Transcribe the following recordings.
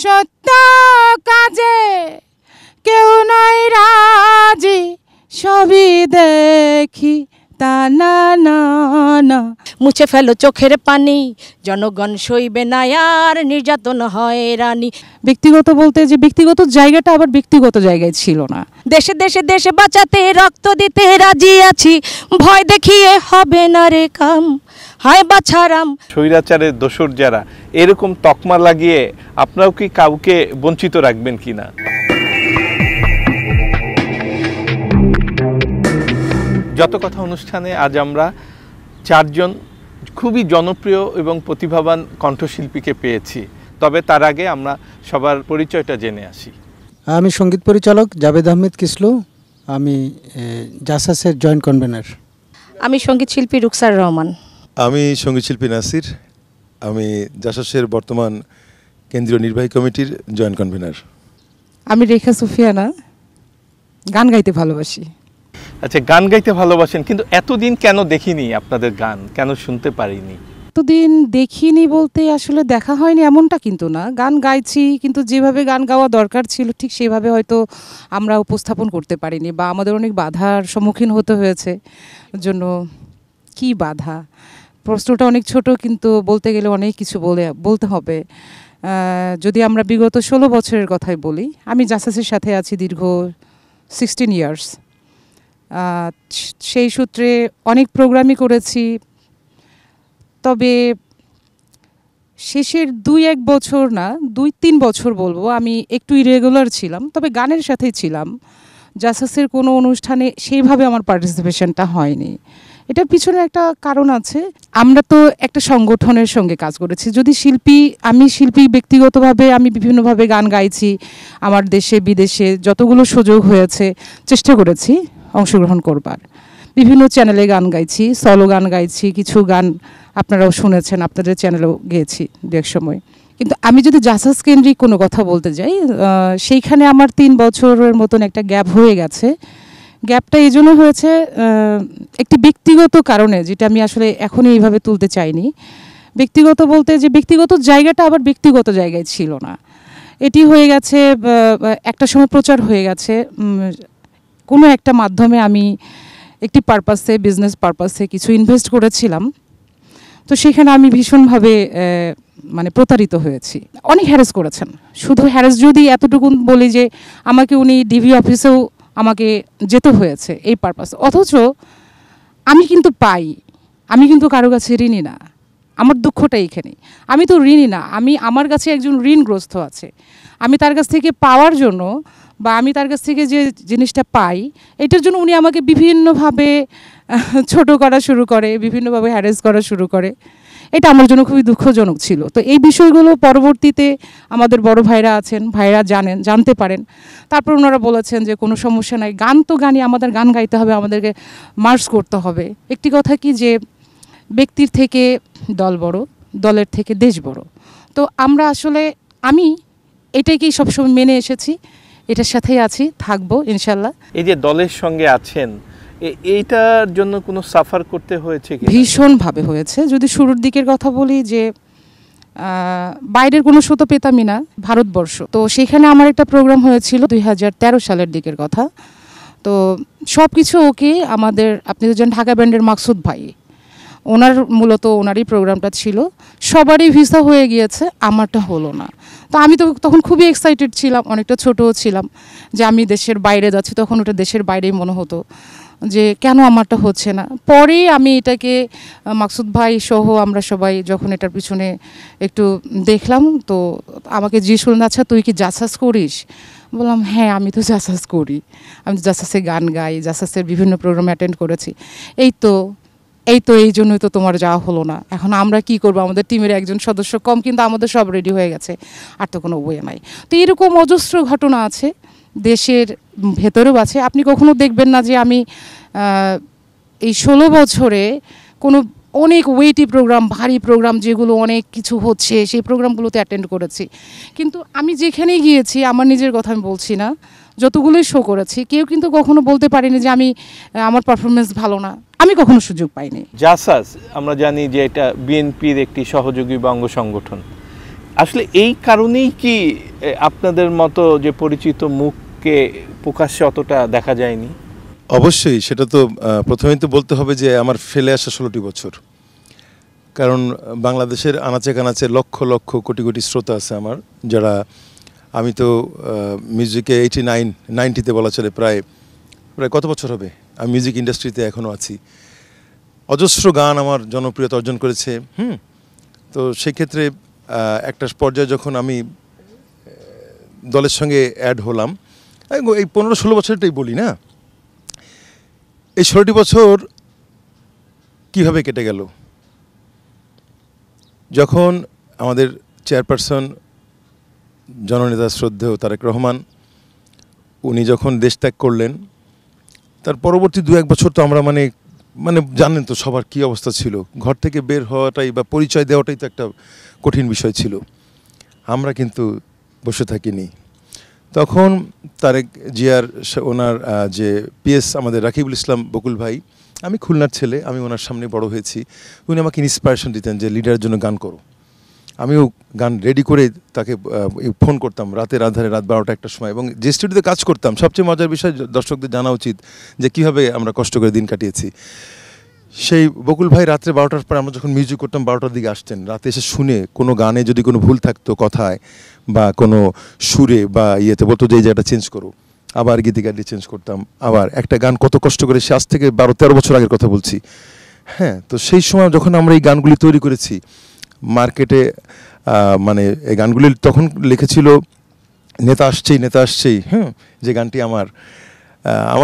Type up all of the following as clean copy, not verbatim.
সত্য কাজে কেউ নয় রাজি, সবই দেখি তা না না না। মুছে ফেলো চোখের পানি, জনগণ সইবে না আর নির্যাতন হয়রানি। ব্যক্তিগত বলতে যে ব্যক্তিগত জায়গাটা আবার ব্যক্তিগত জায়গায় ছিল না। দেশে দেশে দেশে বাঁচাতে রক্ত দিতে রাজি আছি, ভয় দেখিয়ে হবে না রে কাম, হায় বাছারাম। স্বৈরাচারের দোসর যারা এরকম তকমা লাগিয়ে আপনারাও কি কাউকে বঞ্চিত রাখবেন কিনা? যত কথা অনুষ্ঠানে আজ আমরা চারজন খুবই জনপ্রিয় এবং প্রতিভাবান কণ্ঠশিল্পীকে পেয়েছি। তবে তার আগে আমরা সবার পরিচয়টা জেনে আসি। আমি সঙ্গীত পরিচালক জাভেদ আহমেদ কিসলু, আমি জাসাসের জয়েন্ট কনভেনার। আমি সঙ্গীত শিল্পী রুকসার রহমান। আমি সঙ্গীত শিল্পী নাসির, আমি জাসাসের বর্তমান কেন্দ্রীয় নির্বাহী কমিটির জয়েন্ট কনভেনার। আমি রেখা সুফিয়ানা, গান গাইতে ভালোবাসি। আচ্ছা, গান গাইতে ভালোবাসেন, কিন্তু এতদিন কেন দেখিনি আপনাদের গান, কেন শুনতে পারিনি? এতদিন দেখিনি বলতে আসলে দেখা হয়নি এমনটা কিন্তু না, গান গাইছি, কিন্তু যেভাবে গান গাওয়া দরকার ছিল ঠিক সেভাবে হয়তো আমরা উপস্থাপন করতে পারিনি, বা আমাদের অনেক বাধার সম্মুখীন হতে হয়েছে। জন্য কি বাধা, প্রশ্নটা অনেক ছোট, কিন্তু বলতে গেলে অনেক কিছু বলতে হবে। যদি আমরা বিগত 16 বছরের কথাই বলি, আমি জাসাসের সাথে আছি দীর্ঘ 16 ইয়ার্স। সেই সূত্রে অনেক প্রোগ্রামই করেছি, তবে শেষের 2-1 বছর না, 2-3 বছর বলবো, আমি একটু ইরেগুলার ছিলাম, তবে গানের সাথেই ছিলাম। জাসাসের কোনো অনুষ্ঠানে সেইভাবে আমার পার্টিসিপেশনটা হয়নি। এটার পিছনে একটা কারণ আছে, আমরা তো একটা সংগঠনের সঙ্গে কাজ করেছি। যদি আমি শিল্পী ব্যক্তিগতভাবে আমি বিভিন্নভাবে গান গাইছি, আমার দেশে বিদেশে যতগুলো সুযোগ হয়েছে চেষ্টা করেছি অংশগ্রহণ করবার। বিভিন্ন চ্যানেলে গান গাইছি, সলো গান গাইছি, কিছু গান আপনারাও শুনেছেন, আপনাদের চ্যানেলেও গেয়েছি দু এক সময়। কিন্তু আমি যদি জাসাস কেন্দ্রিক কোনো কথা বলতে যাই, সেইখানে আমার 3 বছরের মতন একটা গ্যাপ হয়ে গেছে। গ্যাপটা এই জন্য হয়েছে একটি ব্যক্তিগত কারণে, যেটা আমি আসলে এখনই এইভাবে তুলতে চাইনি। ব্যক্তিগত বলতে যে ব্যক্তিগত জায়গাটা আবার ব্যক্তিগত জায়গায় ছিল না, এটি হয়ে গেছে একটা সময় প্রচার হয়ে গেছে কোনো একটা মাধ্যমে। আমি একটি পারপাসে, বিজনেস পারপাসে কিছু ইনভেস্ট করেছিলাম, তো সেখানে আমি ভীষণভাবে মানে প্রতারিত হয়েছি। অনেক হ্যারাস করেছেন, শুধু হ্যারাস যদি এতটুকু বলি যে আমাকে উনি ডিভি অফিসেও আমাকে যেতে হয়েছে এই পারপাস। অথচ আমি কিন্তু পাই, আমি কিন্তু কারো কাছে ঋণী না। আমার দুঃখটা এইখানে, আমি তো ঋণী না, আমার কাছে একজন ঋণগ্রস্ত আছে। আমি তার কাছ থেকে পাওয়ার জন্য, বা আমি তার কাছ থেকে যে জিনিসটা পাই, এটার জন্য উনি আমাকে বিভিন্নভাবে ছোট করা শুরু করে, বিভিন্নভাবে হ্যারাস করা শুরু করে। এটা আমার জন্য খুবই দুঃখজনক ছিল। তো এই বিষয়গুলো পরবর্তীতে আমাদের বড় ভাইরা আছেন, ভাইরা জানতে পারেন। তারপর ওনারা বলেছেন যে কোনো সমস্যা নাই, গান তো গানই, আমাদের গান গাইতে হবে, আমাদেরকে মার্চ করতে হবে। একটি কথা কি যে ব্যক্তির থেকে দল বড়, দলের থেকে দেশ বড়। তো আমরা আসলে আমি এটাকেই সবসময় মেনে এসেছি, এটার সাথেই আছি, থাকবো ইনশাল্লাহ। এই যে দলের সঙ্গে আছেন, এইটার জন্য কোনো সাফার করতে হয়েছে কি? ভীষণভাবে হয়েছে। যদি শুরুর দিকের কথা বলি, যে বাইরের কোনো শো তো পেতামই না, ভারতবর্ষ। তো সেখানে আমার একটা প্রোগ্রাম হয়েছিল 2013 সালের দিকের কথা। তো সব কিছু ওকে, আমাদের আপনি তো জানেন ঢাকা ব্যান্ডের মাকসুদ ভাই, মূলত ওনারই প্রোগ্রামটা ছিল, সবারই ভিসা হয়ে গিয়েছে, আমারটা হলো না। তো আমি তো তখন খুবই এক্সাইটেড ছিলাম, অনেকটা ছোটও ছিলাম, যে আমি দেশের বাইরে যাচ্ছি। তখন ওটা দেশের বাইরেই মনে হতো যে কেন আমারটা হচ্ছে না। পরে আমি এটাকে মাকসুদ ভাই সহ আমরা সবাই যখন এটার পিছনে একটু দেখলাম, তো আমাকে জিজ্ঞেস করলেন, আচ্ছা তুই কি জাসাস করিস? বললাম হ্যাঁ, আমি তো জাসাস করি, আমি জাসাসে গান গাই, জাসাসের বিভিন্ন প্রোগ্রাম অ্যাটেন্ড করেছি। এই জন্যই তো তোমার যাওয়া হলো না। এখন আমরা কি করবো, আমাদের টিমের একজন সদস্য কম, কিন্তু আমাদের সব রেডি হয়ে গেছে, আর তো কোনো ওয়ে নাই। তো এরকম অজস্র ঘটনা আছে, দেশের ভেতরেও আছে। আপনি কখনো দেখবেন না যে আমি এই 16 বছরে কোনো অনেক ওয়েটি প্রোগ্রাম, ভারী প্রোগ্রাম, যেগুলো অনেক কিছু হচ্ছে, সেই প্রোগ্রামগুলোতে অ্যাটেন্ড করেছি। কিন্তু আমি যেখানেই গিয়েছি, আমার নিজের কথা আমি বলছি না, যতগুলোই শো করেছি, কেউ কিন্তু কখনো বলতে পারিনি যে আমার পারফরমেন্স ভালো না, আমি কখনো সুযোগ পাইনি। জাসাস আমরা জানি যে এটা বিএনপির একটি সহযোগী বা অঙ্গ সংগঠন। আসলে এই কারণেই কি আপনাদের মতো যে পরিচিত মুখকে প্রকাশ্যে অতটা দেখা যায়নি? অবশ্যই, সেটা তো প্রথমেই তো বলতে হবে যে আমার ফেলে আসা 16টি বছর। কারণ বাংলাদেশের আনাচে কানাচে লক্ষ লক্ষ কোটি কোটি শ্রোতা আছে আমার, যারা, আমি তো মিউজিকে 90তে বলা চলে, প্রায় কত বছর হবে আমি মিউজিক ইন্ডাস্ট্রিতে এখনও আছি। অজস্র গান আমার জনপ্রিয়তা অর্জন করেছে। তো সেক্ষেত্রে একটা পর্যায়ে যখন আমি দলের সঙ্গে অ্যাড হলাম, এই 15-16 বছরটাই বলি না, এই 16টি বছর কিভাবে কেটে গেল। যখন আমাদের চেয়ারপারসন জননেতা শ্রদ্ধেয় তারেক রহমান, উনি যখন দেশ ত্যাগ করলেন, তার পরবর্তী 2-1 বছর তো আমরা মানে জানেন তো সবার কী অবস্থা ছিল। ঘর থেকে বের হওয়াটাই বা পরিচয় দেওয়াটাই তো একটা কঠিন বিষয় ছিল। আমরা কিন্তু বসে থাকিনি। তখন তারেক জিয়ার ওনার যে পিএস আমাদের রাকিবুল ইসলাম বকুল ভাই, আমি খুলনার ছেলে, আমি ওনার সামনে বড় হয়েছি, উনি আমাকে ইন্সপিরেশন দিতেন যে লিডারের জন্য গান করো। আমিও গান রেডি করে তাকে ফোন করতাম রাতের আধারে, রাত 12টা 1টার সময়, এবং যে স্টুডিওতে কাজ করতাম, সবচেয়ে মজার বিষয় দর্শকদের জানা উচিত যে কীভাবে আমরা কষ্ট করে দিন কাটিয়েছি। সেই বকুল ভাই রাত্রে 12টার পর আমরা যখন মিউজিক করতাম 12টার দিকে আসতেন, রাতে এসে শুনে কোনো গানে যদি কোনো ভুল থাকতো কথায় বা কোনো সুরে বা ইয়েতে, বলতো যে এই জায়গাটা চেঞ্জ করো, আবার গীতিকার দিয়ে চেঞ্জ করতাম। আবার একটা গান কত কষ্ট করে, সে আজ থেকে 12-13 বছর আগের কথা বলছি। হ্যাঁ, তো সেই সময় যখন আমরা এই গানগুলি তৈরি করেছি মার্কেটে, মানে এই গানগুলি তখন লিখেছিল নেতা আসছেই নেতা আসছেই, যে গানটি আমার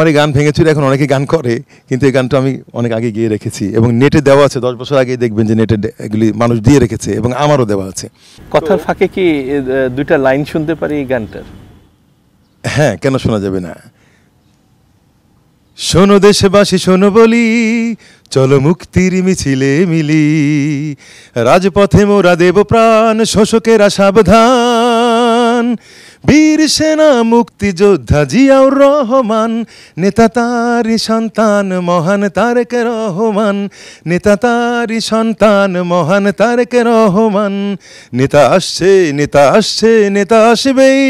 এই গান ভেঙেছিল, এখন অনেকে গান করে, কিন্তু এই গানটা আমি অনেক আগে গিয়ে রেখেছি এবং নেটে দেওয়া আছে। 10 বছর আগেই দেখবেন যে নেটে এগুলি মানুষ দিয়ে রেখেছে এবং আমারও দেওয়া আছে। কথার ফাঁকে কি 2টা লাইন শুনতে পারি এই গানটার? হ্যাঁ, কেন শোনা যাবে না। শোনো দেশবাসী শোনো বলি, চলো মুক্তির মিছিলে মিলি, রাজপথে মোরা দেব প্রাণ, শোষকেরা সাবধান। বীর সেনা মুক্তিযোদ্ধা জিয়াউর রহমান, নেতা তারি সন্তান মহান তারেক রহমান, নেতা তারি সন্তান মহান তারেক রহমান। নেতা আসছে নেতা আসছে নেতা আসবেই,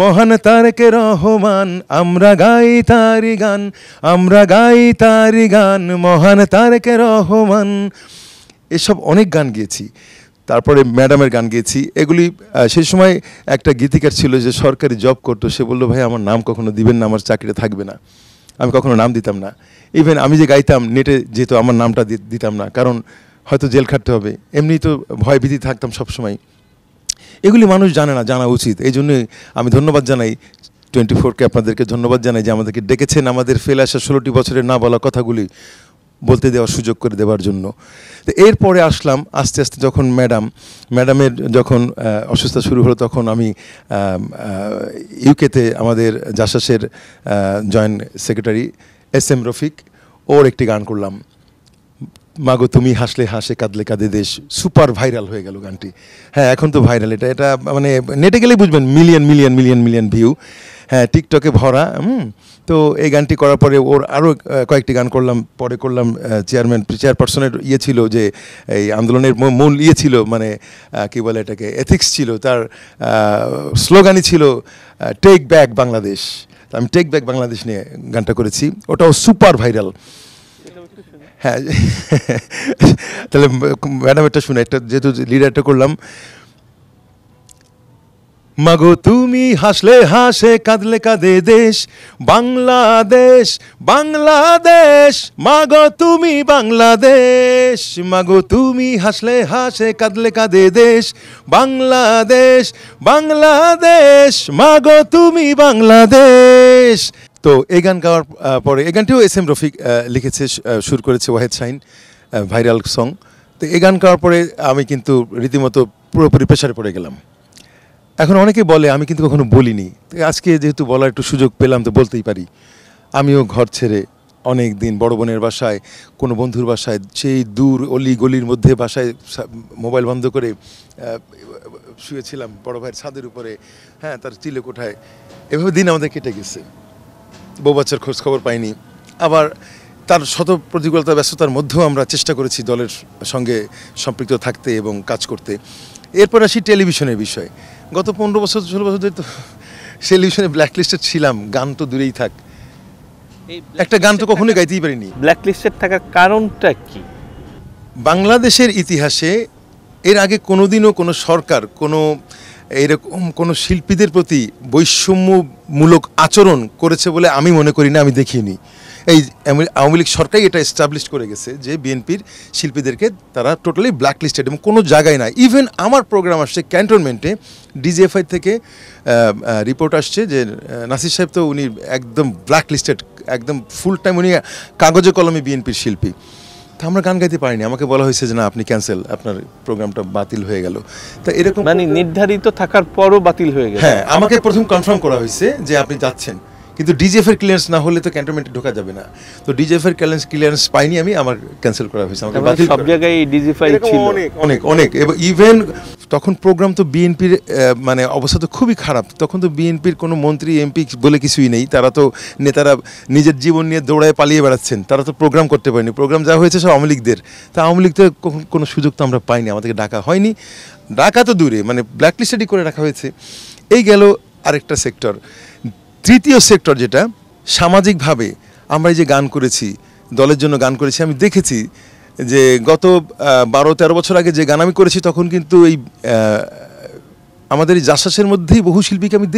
মহান তারেক রহমান, আমরা গাই তারি গান, আমরা গাই তারি গান, মহান তারেক রহমান। এসব অনেক গান গেয়েছি। তারপরে ম্যাডামের গান গেয়েছি। এগুলি সেই সময় একটা গীতিকার ছিল যে সরকারি জব করতো, সে বললো ভাই আমার নাম কখনো দিবেন না, আমার চাকরিটা থাকবে না। আমি কখনো নাম দিতাম না। ইভেন আমি যে গাইতাম নেটে যেত, আমার নামটা দিতাম না, কারণ হয়তো জেল খাটতে হবে, এমনি তো ভয় ভীতি থাকতাম সবসময়। এগুলি মানুষ জানে না, জানা উচিত। এই জন্যই আমি ধন্যবাদ জানাই 24কে, আপনাদেরকে ধন্যবাদ জানাই যে আমাদেরকে ডেকেছেন আমাদের ফেলে আসা 16টি বছরের না বলা কথাগুলি বলতে দেওয়ার সুযোগ করে দেওয়ার জন্য। তো এরপরে আসলাম আস্তে আস্তে, যখন ম্যাডামের যখন অসুস্থতা শুরু হলো, তখন আমি ইউকেতে আমাদের জাসাসের জয়েন্ট সেক্রেটারি SM রফিক, ওর একটি গান করলাম, মাগো তুমি হাসলে হাসে কাঁদলে কাঁদে দেশ। সুপার ভাইরাল হয়ে গেল গানটি। হ্যাঁ, এখন তো ভাইরাল, এটা মানে নেটে গেলেই বুঝবেন million million million million view. হ্যাঁ, টিকটকে ভরা। তো এই গানটি করার পরে ওর আরও কয়েকটি গান করলাম, পরে করলাম চেয়ারপারসনের ইয়ে ছিল, যে এই আন্দোলনের মূল ইয়ে ছিল, মানে কী বলে এটাকে, এথিক্স ছিল, তার স্লোগানই ছিল টেক ব্যাক বাংলাদেশ। আমি টেক ব্যাক বাংলাদেশ নিয়ে গানটা করেছি, ওটাও সুপার ভাইরাল। হ্যাঁ, তাহলে ম্যাডাম এটা শুনে, একটা যেহেতু লিডারটা করলাম, মাগো তুমি হাসলে হাসে কাঁদলে কাঁদে দেশ বাংলাদেশ, বাংলাদেশ, মাগো তুমি বাংলাদেশ, মাগো তুমি হাসলে হাসে কাঁদলে কাঁদে দেশ বাংলাদেশ, বাংলাদেশ, মাগো তুমি বাংলাদেশ। তো এই গান গাওয়ার পরে, এই গানটিও SM রফিক লিখেছে, সুর করেছে ওয়াহেদ শাহিন, ভাইরাল সং। তো এই গান গাওয়ার পরে আমি কিন্তু রীতিমতো পুরোপুরি প্রেশারে পড়ে গেলাম। এখন অনেকে বলে, আমি কিন্তু কখনো বলিনি, আজকে যেহেতু বলার একটু সুযোগ পেলাম তো বলতেই পারি। আমিও ঘর ছেড়ে অনেক দিন বড় বোনের বাসায়, কোনো বন্ধুর বাসায়, সেই দূর অলি গলির মধ্যে বাসায় মোবাইল বন্ধ করে শুয়েছিলাম বড় ভাইয়ের ছাদের উপরে, হ্যাঁ, তার চিলে কোঠায়। এভাবে দিন আমাদের কেটে গেছে, বউ বাচ্চার খোঁজ খবর পাইনি। আবার তার শত প্রতিকূলতা ব্যস্ততার মধ্যেও আমরা চেষ্টা করেছি দলের সঙ্গে সম্পৃক্ত থাকতে এবং কাজ করতে। এরপর আসি টেলিভিশনের বিষয়। গত 15 বছর 16 বছর ধরে তো টেলিভিশনে ব্ল্যাকলিস্টেড ছিলাম, গান তো দূরেই থাক, একটা গান তো কখনোই গাইতেই পারিনি। ব্ল্যাকলিস্টেড থাকার কারণটা কি? বাংলাদেশের ইতিহাসে এর আগে কোনোদিনও কোনো সরকার এরকম কোনো শিল্পীদের প্রতি বৈষম্যমূলক আচরণ করেছে বলে আমি মনে করি না, আমি দেখিনি। এই আওয়ামী লীগ সরকারই এটা এস্টাবলিশ করে গেছে যে বিএনপির শিল্পীদেরকে তারা টোটালি ব্ল্যাকলিস্টেড, এবং কোনো জায়গায় না। ইভেন আমার প্রোগ্রাম আসছে ক্যান্টনমেন্টে, ডিজিএফআই থেকে রিপোর্ট আসছে যে নাসির সাহেব তো উনি একদম ব্ল্যাকলিস্টেড, একদম ফুল টাইম উনি কাগজে কলমে বিএনপির শিল্পী। তা আমরা গান গাইতে পারিনি, আমাকে বলা হয়েছে যে না আপনি ক্যান্সেল, আপনার প্রোগ্রামটা বাতিল হয়ে গেল। তা এরকম মানে নির্ধারিত থাকার পরও বাতিল হয়ে গেল? হ্যাঁ, আমাকে প্রথম কনফার্ম করা হয়েছে যে আপনি যাচ্ছেন, কিন্তু ডিজিএফ এর ক্লিয়ারেন্স না হলে তো ক্যান্টনমেন্টে ঢোকা যাবে না। তো ডিজিএফ এর ক্লিয়ারেন্স পাইনি আমি, আমার ক্যান্সেল করা হয়েছে। আমাকে বাতিল সব জায়গায় ডিজিএফআই ছিল অনেক এবং ইভেন তখন প্রোগ্রাম তো বিএনপির মানে অবস্থা তো খুবই খারাপ। তখন তো বিএনপির কোনো মন্ত্রী এমপি বলে কিছুই নেই, তারা তো নেতারা নিজের জীবন নিয়ে দৌড়ায় পালিয়ে বেড়াচ্ছেন, তারা তো প্রোগ্রাম করতে পারেনি। প্রোগ্রাম যা হয়েছে সব আওয়ামী লীগদের। তা আওয়ামী লীগদের কোনো সুযোগ তো আমরা পাইনি, আমাদেরকে ডাকা হয়নি, ডাকা তো দূরে মানে ব্ল্যাকলিস্টেডই করে রাখা হয়েছে। এই গেল আরেকটা সেক্টর। তৃতীয় সেক্টর যেটা সামাজিকভাবে আমরা এই যে গান করেছি, দলের জন্য গান করেছি, আমি দেখেছি যে গত 12-13 বছর আগে যে গান আমি করেছি তখন কিন্তু এই আমাদের এই জাসাসের মধ্যেই বহু শিল্পীকে আমি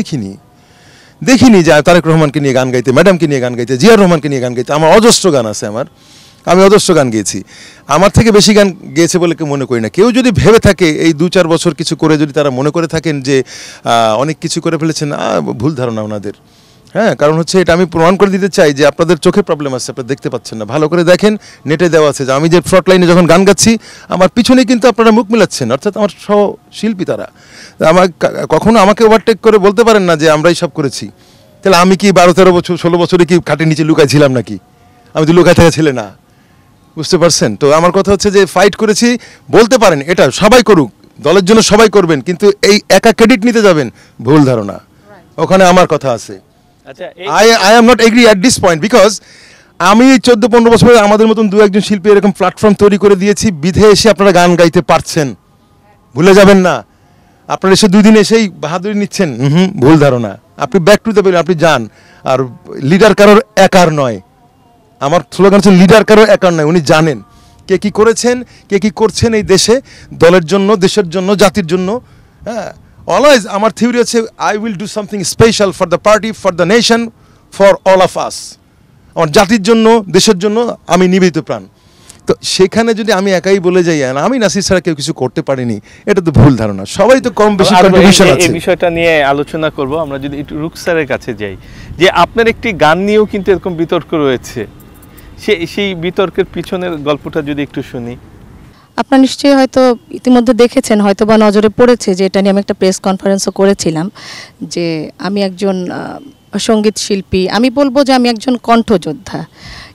দেখিনি যে তারেক রহমানকে নিয়ে গান গাইতে, ম্যাডামকে নিয়ে গান গাইতে, জিয়াউর রহমানকে নিয়ে গান গাইতে। আমার অজস্র গান আছে, আমি অজস্র গান গেয়েছি। আমার থেকে বেশি গান গেয়েছে বলে কেউ মনে করি না। কেউ যদি ভেবে থাকে এই 2-4 বছর কিছু করে, যদি তারা মনে করে থাকেন যে অনেক কিছু করে ফেলেছেন, ভুল ধারণা ওনাদের। হ্যাঁ, কারণ হচ্ছে এটা আমি প্রমাণ করে দিতে চাই যে আপনাদের চোখে প্রবলেম আছে, আপনারা দেখতে পাচ্ছেন না। ভালো করে দেখেন, নেটে দেওয়া আছে যে আমি যে ফ্রন্ট লাইনে যখন গান গাচ্ছি আমার পিছনে কিন্তু আপনারা মুখ মিলাচ্ছেন, অর্থাৎ আমার সহশিল্পী তারা। কখনো আমাকে ওভারটেক করে বলতে পারেন না যে আমরাই সব করেছি। তাহলে আমি কি 12-13 বছর 16 বছরে কি খাটের নিচে লুকায় ছিলাম নাকি? আমি তো লুকায় থাকা ছেলে না, বুঝতে পারছেন? তো আমার কথা হচ্ছে যে ফাইট করেছি বলতে পারেন, এটা সবাই করুক, দলের জন্য সবাই করবেন, কিন্তু এই একা ক্রেডিট নিতে যাবেন, ভুল ধারণা। ওখানে আমার কথা আছে। আচ্ছা, I am not agree at this point because আমি 14-15 বছর আমাদের মতন 2-1 শিল্পী এরকম প্ল্যাটফর্ম তৈরি করে দিয়েছি, বিধে এসে আপনারা গান গাইতে পারছেন, ভুলে যাবেন না। আপনারা এসে 2 দিন এসেই বাহাদুরি নিচ্ছেন, ভুল ধারণা। আপনি ব্যাক টু দ্য বেল, আপনি যান। আর লিডার কারোর একার নয়, আমার স্লোগান হচ্ছে লিডার কারোর একার নয়। উনি জানেন কে কি করেছেন, কে কি করছেন এই দেশে, দলের জন্য, দেশের জন্য, জাতির জন্য। হ্যাঁ, অলওয়েজ আমার থিওরি হচ্ছে I will do something special for the party, for the nation, for all of us. আমার জাতির জন্য, দেশের জন্য আমি নিবেদিত প্রাণ। তো সেখানে যদি আমি একাই বলে যাই না আমি নাসির ছাড়া কেউ কিছু করতে পারিনি, এটা তো ভুল ধারণা। সবাই তো কম বেশি কন্ট্রিবিউশন আছে। এই বিষয়টা নিয়ে আলোচনা করব আমরা। যদি একটু রুকসারের কাছে যাই, যে আপনার একটি গান নিয়েও কিন্তু এরকম বিতর্ক রয়েছে, সেই বিতর্কের পিছনের গল্পটা যদি একটু শুনি। আপনারা নিশ্চয়ই হয়তো ইতিমধ্যে দেখেছেন, হয়তো বা নজরে পড়েছে যে এটা নিয়ে আমি একটা প্রেস কনফারেন্সও করেছিলাম, যে আমি একজন সঙ্গীত শিল্পী। আমি বলবো যে আমি একজন কণ্ঠযোদ্ধা।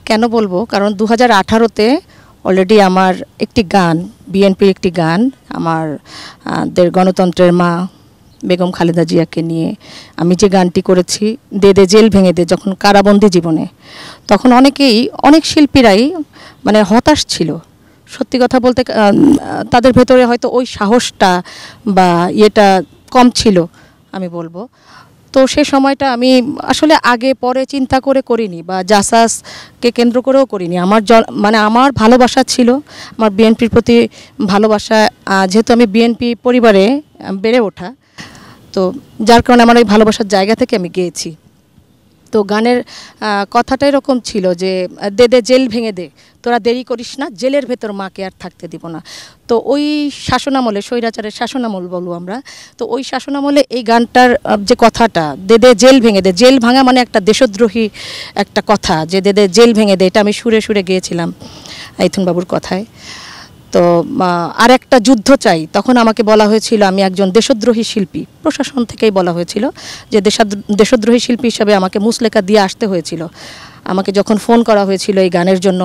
কেন বলবো? কারণ 2018-তে অলরেডি আমার একটি গান, বিএনপির একটি গান, আমাদের গণতন্ত্রের মা বেগম খালেদা জিয়াকে নিয়ে আমি যে গানটি করেছি, দে দে জেল ভেঙে দে, যখন কারাবন্দি জীবনে, তখন অনেক শিল্পীরাই মানে হতাশ ছিল। সত্যি কথা বলতে তাদের ভেতরে হয়তো ওই সাহসটা বা ইয়েটা কম ছিল আমি বলবো। তো সে সময়টা আমি আসলে আগে পরে চিন্তা করে করিনি, বা জাসাসকে কেন্দ্র করেও করিনি। আমার ভালোবাসা ছিল, আমার বিএনপির প্রতি ভালোবাসা, যেহেতু আমি বিএনপি পরিবারে বেড়ে ওঠা, তো যার কারণে আমার ওই ভালোবাসার জায়গা থেকে আমি গেয়েছি। তো গানের কথাটা এরকম ছিল যে দে দে জেল ভেঙে দে, তোরা দেরি করিস না, জেলের ভেতর মাকে আর থাকতে দিব না। তো ওই শাসনামলে, স্বৈরাচারের শাসনামল বলবো আমরা, তো ওই শাসনামলে এই গানটার যে কথাটা, দে দে জেল ভেঙে দে, জেল ভাঙা মানে একটা দেশদ্রোহী একটা কথা, যে দে দে জেল ভেঙে দে, এটা আমি সুরে সুরে গিয়েছিলাম আইথুন বাবুর কথায়। তো আর একটা যুদ্ধ চাই, তখন আমাকে বলা হয়েছিল আমি একজন দেশদ্রোহী শিল্পী, প্রশাসন থেকেই বলা হয়েছিল যে দেশদ্রোহী শিল্পী হিসাবে আমাকে মুসলেকা দিয়ে আসতে হয়েছিল। আমাকে যখন ফোন করা হয়েছিল এই গানের জন্য,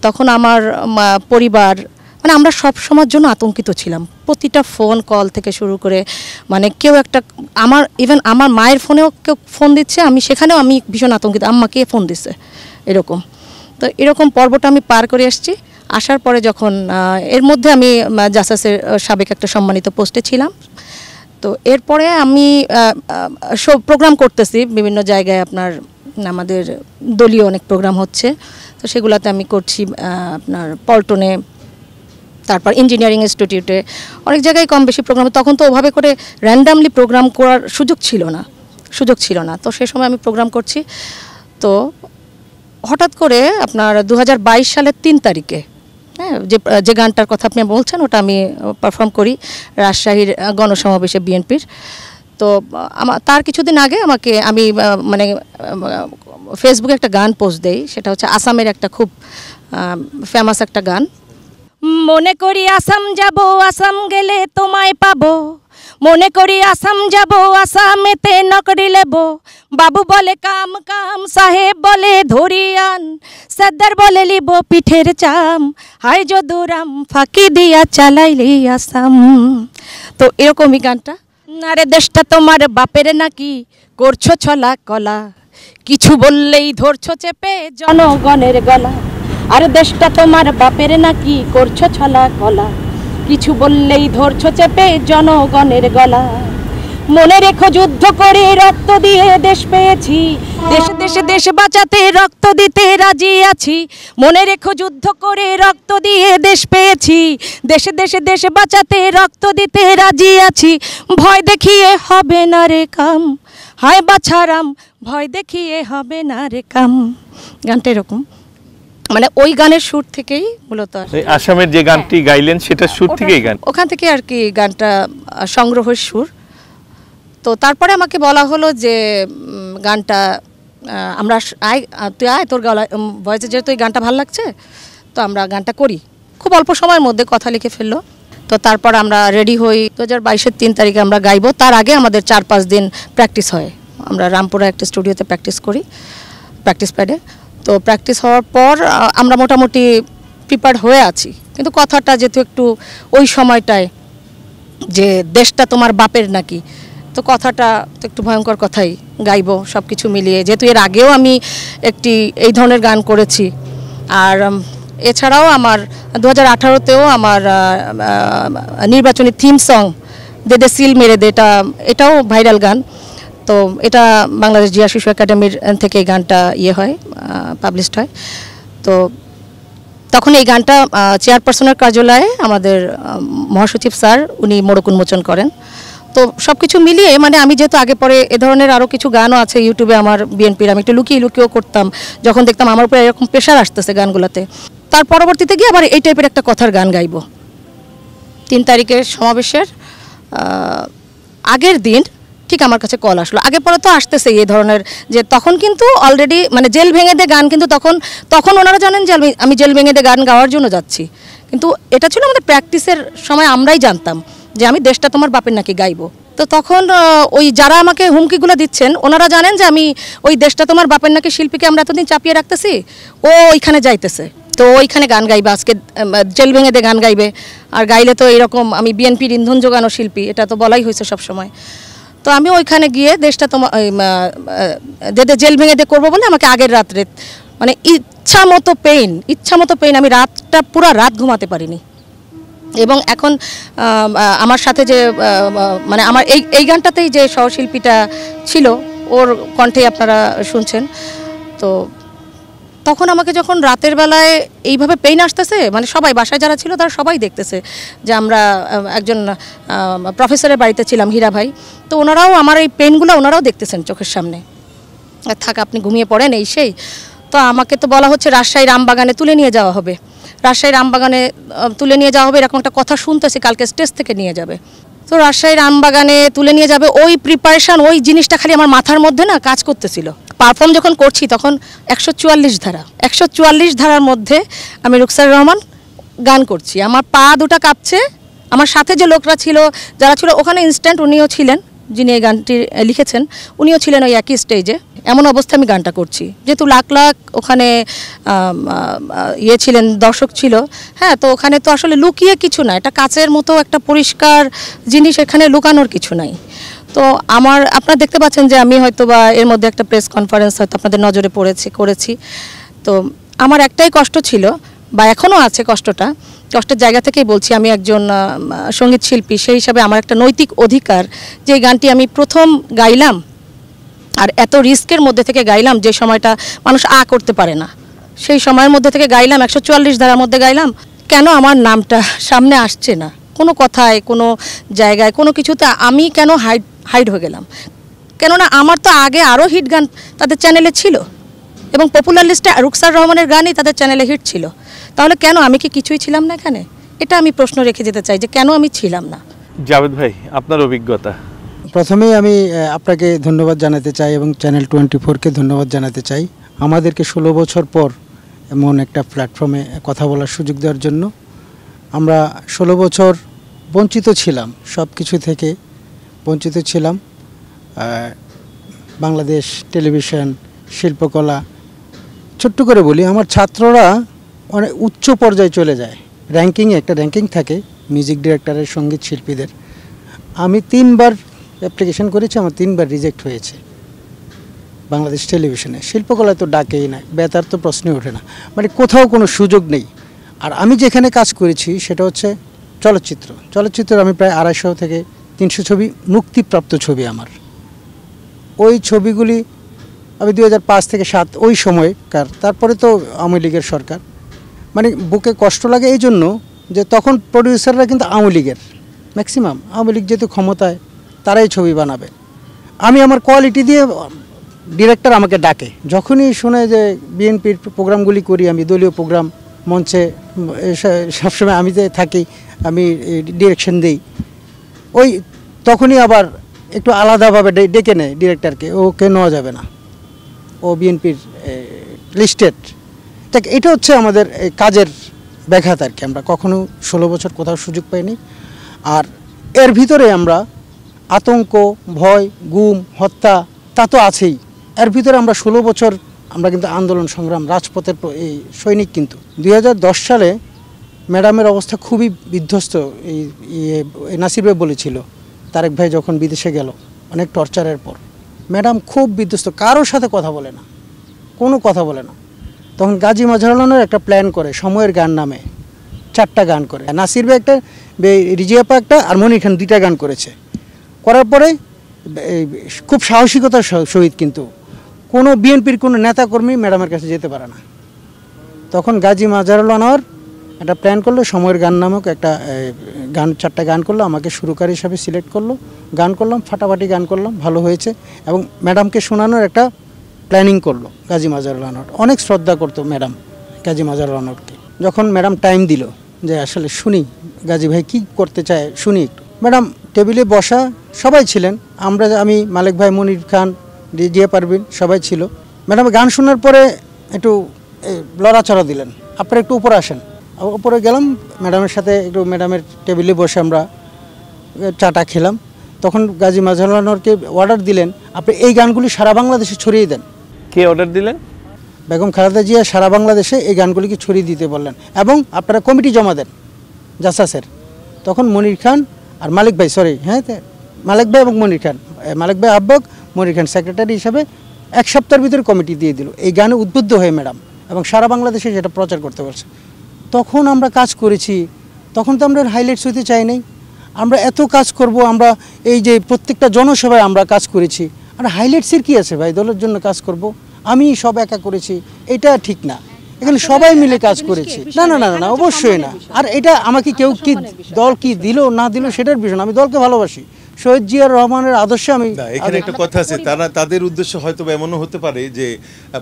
তখন আমার পরিবার, মানে আমরা সব সময়ের জন্য আতঙ্কিত ছিলাম। প্রতিটা ফোন কল থেকে শুরু করে, মানে কেউ একটা, ইভেন আমার মায়ের ফোনেও কেউ ফোন দিচ্ছে, সেখানেও আমি ভীষণ আতঙ্কিত, আম্মা কে ফোন দিচ্ছে এরকম। তো এরকম পর্বটা আমি পার করে এসেছি। আসার পরে যখন এর মধ্যে আমি জাসাসের সাবেক একটা সম্মানিত পোস্টে ছিলাম। তো এরপরে আমি প্রোগ্রাম করতেছি বিভিন্ন জায়গায়, আপনার আমাদের দলীয় অনেক প্রোগ্রাম হচ্ছে, তো সেগুলোতে আমি করছি আপনার পল্টনে, তারপর ইঞ্জিনিয়ারিং ইনস্টিটিউটে, অনেক জায়গায় কম বেশি প্রোগ্রাম। তখন তো ওভাবে করে র্যান্ডামলি প্রোগ্রাম করার সুযোগ ছিল না, তো সে সময় আমি প্রোগ্রাম করছি। তো হঠাৎ করে আপনার 2022 সালের 3 তারিখে, হ্যাঁ, যে গানটার কথা আপনি বলছেন ওটা আমি পারফর্ম করি রাজশাহীর গণসমাবেশে বিএনপির। তো তার কিছুদিন আগে আমি মানে ফেসবুকে একটা গান পোস্ট দেই, সেটা হচ্ছে আসামের একটা খুব ফেমাস একটা গান। মনে করি আসাম যাব, আসাম গেলে তোমায় পাবো, মনে করি আসাম যাব, আসামেতে নকরি লেব, বাবু বলে কাম কাম, সাহেব বলে ধরিয়ান, সর্দার বলে লিব পিঠের চাম, হায় যদুরাম ফাঁকি দিয়া চালাইলি আসাম। তো এরকমই গানটা। আরে দেশটা তোমার বাপের নাকি, করছো ছলা কলা, কিছু বললেই ধরছো চেপে জনগণের গলা। আর দেশটা তোমার বাপের নাকি, করছো ছলা কলা, কিছু বললেই ধরছো চেপে জনগণের গলা। মনে রেখো যুদ্ধ করে রক্ত দিয়ে দেশ পেয়েছি, দেশে দেশে দেশ বাঁচাতে রক্ত দিতে রাজি আছি। মনে রেখো যুদ্ধ করে রক্ত দিয়ে দেশ পেয়েছি, দেশে দেশে দেশ বাঁচাতে রক্ত দিতে রাজি আছি। ভয় দেখিয়ে হবে না রে কাম, হায় বাছারাম ভয় দেখিয়ে হবে না রে কাম। গানটা এরকম, মানে ওই গানের সুর থেকেই মূলত আসামের যে গানটি গাইলেন সেটা সুর থেকেই গান, ওখান থেকে আর কি গানটা সংগ্রহের সুর। তো তারপরে আমাকে বলা হলো যে গানটা আমরা তুই আয়, তোর গলা ভয়েসে যেহেতু এই গানটা ভালো লাগছে, তো আমরা গানটা করি। খুব অল্প সময়ের মধ্যে কথা লিখে ফেললো। তো তারপর আমরা রেডি হই, 2022-এর 3 তারিখে আমরা গাইবো। তার আগে আমাদের 4-5 দিন প্র্যাকটিস হয়, আমরা রামপুরা একটা স্টুডিওতে প্র্যাকটিস করি, প্র্যাকটিস প্যাডে। তো প্র্যাকটিস হওয়ার পর আমরা মোটামুটি প্রিপেয়ার হয়ে আছি, কিন্তু কথাটা যেহেতু একটু ওই সময়টায় যে দেশটা তোমার বাপের নাকি, তো কথাটা তো একটু ভয়ঙ্কর কথাই গাইবো সব কিছু মিলিয়ে, যেহেতু এর আগেও আমি এই ধরনের গান করেছি। আর এছাড়াও আমার 2018-তেও আমার নির্বাচনী থিম সং দে দে সিল মেরে দে, এটাও ভাইরাল গান। তো এটা বাংলাদেশ জিয়া শিশু একাডেমির থেকে এই গানটা হয়, পাবলিশড হয়। তো তখন এই গানটা চেয়ারপারসনের কার্যালয়ে আমাদের মহাসচিব স্যার উনি মোড়ক উন্মোচন করেন। তো সব কিছু মিলিয়ে মানে আমি যেহেতু আগে পরে এ ধরনের আরও কিছু গানও আছে ইউটিউবে আমার বিএনপির, আমি একটু লুকিয়েও করতাম যখন দেখতাম আমার উপরে এরকম প্রেশার আসতেছে গানগুলোতে। তার পরবর্তীতে গিয়ে আবার এই টাইপের একটা কথার গান গাইব। 3 তারিখের সমাবেশের আগের দিন ঠিক আমার কাছে কল আসলো। আগে পরে তো আসতেছে এই ধরনের, যে তখন কিন্তু অলরেডি মানে জেল ভেঙে দিয়ে গান, কিন্তু তখন ওনারা জানেন যে আমি জেল ভেঙে দিয়ে গান গাওয়ার জন্য যাচ্ছি, কিন্তু এটা ছিল আমাদের প্র্যাকটিসের সময়, আমরাই জানতাম যে আমি দেশটা তোমার বাপের নাকি গাইবো। তো তখন ওই যারা আমাকে হুমকিগুলো দিচ্ছেন ওনারা জানেন যে আমি ওই দেশটা তোমার বাপের নাকি শিল্পীকে আমরা এতদিন চাপিয়ে রাখতেছি, ও ওইখানে যাইতেছে, তো ওইখানে গান গাইবে, আজকে জেল ভেঙে দিয়ে গান গাইবে। আর গাইলে তো এরকম আমি বিএনপির ইন্ধন যোগানো শিল্পী, এটা তো বলাই হয়েছে সবসময়। তো আমি ওইখানে গিয়ে দেশটা তোমার জেল ভেঙে দিয়ে করবো বলে আমাকে আগের রাত্রে মানে ইচ্ছা মতো পেইন, আমি পুরা রাত ঘুমাতে পারিনি। এবং এখন আমার সাথে যে মানে আমার এই গানটাতেই যে সহশিল্পীটা ছিল ওর কণ্ঠেই আপনারা শুনছেন। তো তখন আমাকে যখন রাতের বেলায় এইভাবে পেইন আসতেছে, মানে সবাই বাসায় যারা ছিল তারা সবাই দেখতেছে যে আমরা একজন প্রফেসরের বাড়িতে ছিলাম, হীরা ভাই, তো ওনারাও আমার এই পেইনগুলো ওনারাও দেখতেছেন চোখের সামনে। থাক আপনি ঘুমিয়ে পড়েন এই সেই। তো আমাকে তো বলা হচ্ছে রাজশাহী রামবাগানে তুলে নিয়ে যাওয়া হবে, এরকম একটা কথা শুনতেছি, কালকে স্টেজ থেকে নিয়ে যাবে। তো রাজশাহী রামবাগানে তুলে নিয়ে যাবে, ওই প্রিপারেশান, ওই জিনিসটা খালি আমার মাথার মধ্যে না কাজ করতেছিল। পারফর্ম যখন করছি তখন 144 ধারার মধ্যে আমি রুকসার রহমান গান করছি, আমার পা দুটা কাঁপছে। আমার সাথে যে লোকরা ছিল, যারা ছিল ওখানে ইনস্ট্যান্ট, উনিও ছিলেন, যিনি এই গানটি লিখেছেন উনিও ছিলেন ওই একই স্টেজে। এমন অবস্থায় আমি গানটা করছি, যেহেতু লাখ লাখ ওখানে ছিলেন, দর্শক ছিল, হ্যাঁ, তো ওখানে তো আসলে লুকিয়ে কিছু না, এটা কাচের মতো একটা পরিষ্কার জিনিস, এখানে লুকানোর কিছু নাই। তো আপনারা দেখতে পাচ্ছেন যে আমি হয়তো বা এর মধ্যে একটা প্রেস কনফারেন্স হয়তো আপনাদের নজরে করেছি। তো আমার একটাই কষ্ট ছিল, বা এখনও আছে কষ্টটা, কষ্টের জায়গা থেকেই বলছি। আমি একজন সঙ্গীত শিল্পী, সেই হিসাবে আমার একটা নৈতিক অধিকার যে গানটি আমি প্রথম গাইলাম, আর এত রিস্কের মধ্যে থেকে গাইলাম যে সময়টা মানুষ করতে পারে না, সেই সময়ের মধ্যে থেকে গাইলাম, 144 ধারার মধ্যে গাইলাম। কেন আমার নামটা সামনে আসছে না কোনো কথায়, কোনো জায়গায়, কোনো কিছুতে? আমি কেন হাইড হয়ে গেলাম? কেননা আমার তো আগে আরও হিট গান তাদের চ্যানেলে ছিল, এবং পপুলার লিস্টে রুকসার রহমানের গানই তাদের চ্যানেলে হিট ছিল। তাহলে কেন আমি কি কিছুই ছিলাম না এখানে? এটা আমি প্রশ্ন রেখে যেতে চাই যে কেন আমি ছিলাম না। জাভেদ ভাই, আপনার অভিজ্ঞতা। প্রথমেই আমি আপনাকে ধন্যবাদ জানাতে চাই এবং চ্যানেল 24কে ধন্যবাদ জানাতে চাই আমাদেরকে 16 বছর পর এমন একটা প্ল্যাটফর্মে কথা বলার সুযোগ দেওয়ার জন্য। আমরা 16 বছর বঞ্চিত ছিলাম, সব কিছু থেকে বঞ্চিত ছিলাম। বাংলাদেশ টেলিভিশন, শিল্পকলা, ছোট্ট করে বলি, আমার ছাত্ররা অনেক উচ্চ পর্যায়ে চলে যায়, র্যাঙ্কিংয়ে একটা র্যাঙ্কিং থাকে মিউজিক ডিরেক্টরের, সঙ্গীত শিল্পীদের। আমি 3বার অ্যাপ্লিকেশন করেছি, আমার 3বার রিজেক্ট হয়েছে বাংলাদেশ টেলিভিশনে। শিল্পকলায় তো ডাকেই না, বেতার তো প্রশ্নই ওঠে না, মানে কোথাও কোনো সুযোগ নেই। আর আমি যেখানে কাজ করেছি সেটা হচ্ছে চলচ্চিত্র। আমি প্রায় 250 থেকে 300 ছবি, মুক্তিপ্রাপ্ত ছবি আমার। ওই ছবিগুলি আমি 2005 থেকে 2007 ওই সময়কার, তারপরে তো আওয়ামী লীগের সরকার, মানে বুকে কষ্ট লাগে এই জন্য যে তখন প্রডিউসাররা কিন্তু আওয়ামী লীগের, ম্যাক্সিমাম আওয়ামী লীগ যেহেতু ক্ষমতায়, তারাই ছবি বানাবে। আমি আমার কোয়ালিটি দিয়ে, ডিরেক্টর আমাকে ডাকে যখনই শুনে যে বিএনপির প্রোগ্রামগুলি করি, আমি দলীয় প্রোগ্রাম মঞ্চে সবসময় আমি যে থাকি, আমি ডিরেকশন দিই, ওই তখনই আবার একটু আলাদাভাবে ডেকে নেয় ডিরেক্টরকে, ওকে নেওয়া যাবে না, ও বিএনপির লিস্টেড। দেখ, এটা হচ্ছে আমাদের কাজের ব্যাঘাত আর কি। আমরা কখনো 16 বছর কোথাও সুযোগ পাইনি। আর এর ভিতরে আমরা আতঙ্ক, ভয়, গুম, হত্যা তা তো আছেই। এর ভিতরে আমরা 16 বছর আমরা কিন্তু আন্দোলন সংগ্রাম, রাজপথের এই সৈনিক। কিন্তু 2010 সালে ম্যাডামের অবস্থা খুবই বিধ্বস্ত। এই নাসির ভাই বলেছিল, তারেক ভাই যখন বিদেশে গেল অনেক টর্চারের পর, ম্যাডাম খুব বিধ্বস্ত, কারোর সাথে কথা বলে না, কোনো কথা বলে না। তখন গাজী মাজহারুলের একটা প্ল্যান করে, সময়ের গান নামে 4টা গান করে, নাসির ভাই একটা, রিজিয়াপা একটা, আর মনির খান 2টা গান করেছে। করার পরে খুব সাহসিকতার সহিত, কিন্তু কোনো বিএনপির কোনো নেতাকর্মী ম্যাডামের কাছে যেতে পারে না। তখন গাজী মাজহারুল আনোয়ার একটা প্ল্যান করলো, সময়ের গান নামক একটা গান, 4টা গান করলো, আমাকে সুরকার হিসাবে সিলেক্ট করলো, গান করলাম, ফাটাফাটি গান করলাম, ভালো হয়েছে। এবং ম্যাডামকে শোনানোর একটা প্ল্যানিং করলো গাজী মাজহারুল আনোয়ার। অনেক শ্রদ্ধা করতো ম্যাডাম গাজী মাজহারুল আনোয়ারকে। যখন ম্যাডাম টাইম দিল যে আসলে শুনি গাজী ভাই কী করতে চায়, শুনি একটু, ম্যাডাম টেবিলে বসা, সবাই ছিলেন, আমি, মালিক ভাই, মনির খান, রিজিয়া পারভিন, সবাই ছিল। ম্যাডাম গান শোনার পরে একটু লড়াচড়া দিলেন, আপনারা একটু উপরে আসেন। উপরে গেলাম, ম্যাডামের সাথে একটু ম্যাডামের টেবিলে বসে আমরা চাটা খেলাম। তখন গাজী মাজহারুল আনোয়ারকে অর্ডার দিলেন, আপনি এই গানগুলি সারা বাংলাদেশে ছড়িয়ে দেন। কে অর্ডার দিলেন? বেগম খালেদা জিয়া সারা বাংলাদেশে এই গানগুলিকে ছড়িয়ে দিতে বললেন, এবং আপনারা কমিটি জমা দেন জাসাসের। তখন মনির খান আর মালিক ভাই, মালিক ভাই এবং মনির খান, মালিক ভাই আহ্বায়ক, মনির খান সেক্রেটারি হিসাবে 1 সপ্তাহের ভিতরে কমিটি দিয়ে দিল। এই গানে উদ্বুদ্ধ হয়ে ম্যাডাম, এবং সারা বাংলাদেশে সেটা প্রচার করতে পারছে। তখন আমরা কাজ করেছি, তখন তো আমরা হাইলাইটস হইতে চাই নাই, আমরা এত কাজ করব, আমরা এই যে প্রত্যেকটা জনসভায় আমরা কাজ করেছি, আর হাইলাইটসের কি আছে ভাই, দলের জন্য কাজ করব, আমি সব একা করেছি, এটা ঠিক না। এখানে সবাই মিলে কাজ করেছি, না, অবশ্যই না। আর এটা আমাকে কেউ কি দল কি দিল না দিল সেটার বিষয় না, আমি দলকে ভালোবাসি, শহীদ জিয়ার রহমানের আদর্শে আমি। এখানে একটা কথা আছে, তাদের উদ্দেশ্য হয়তো এমনও হতে পারে যে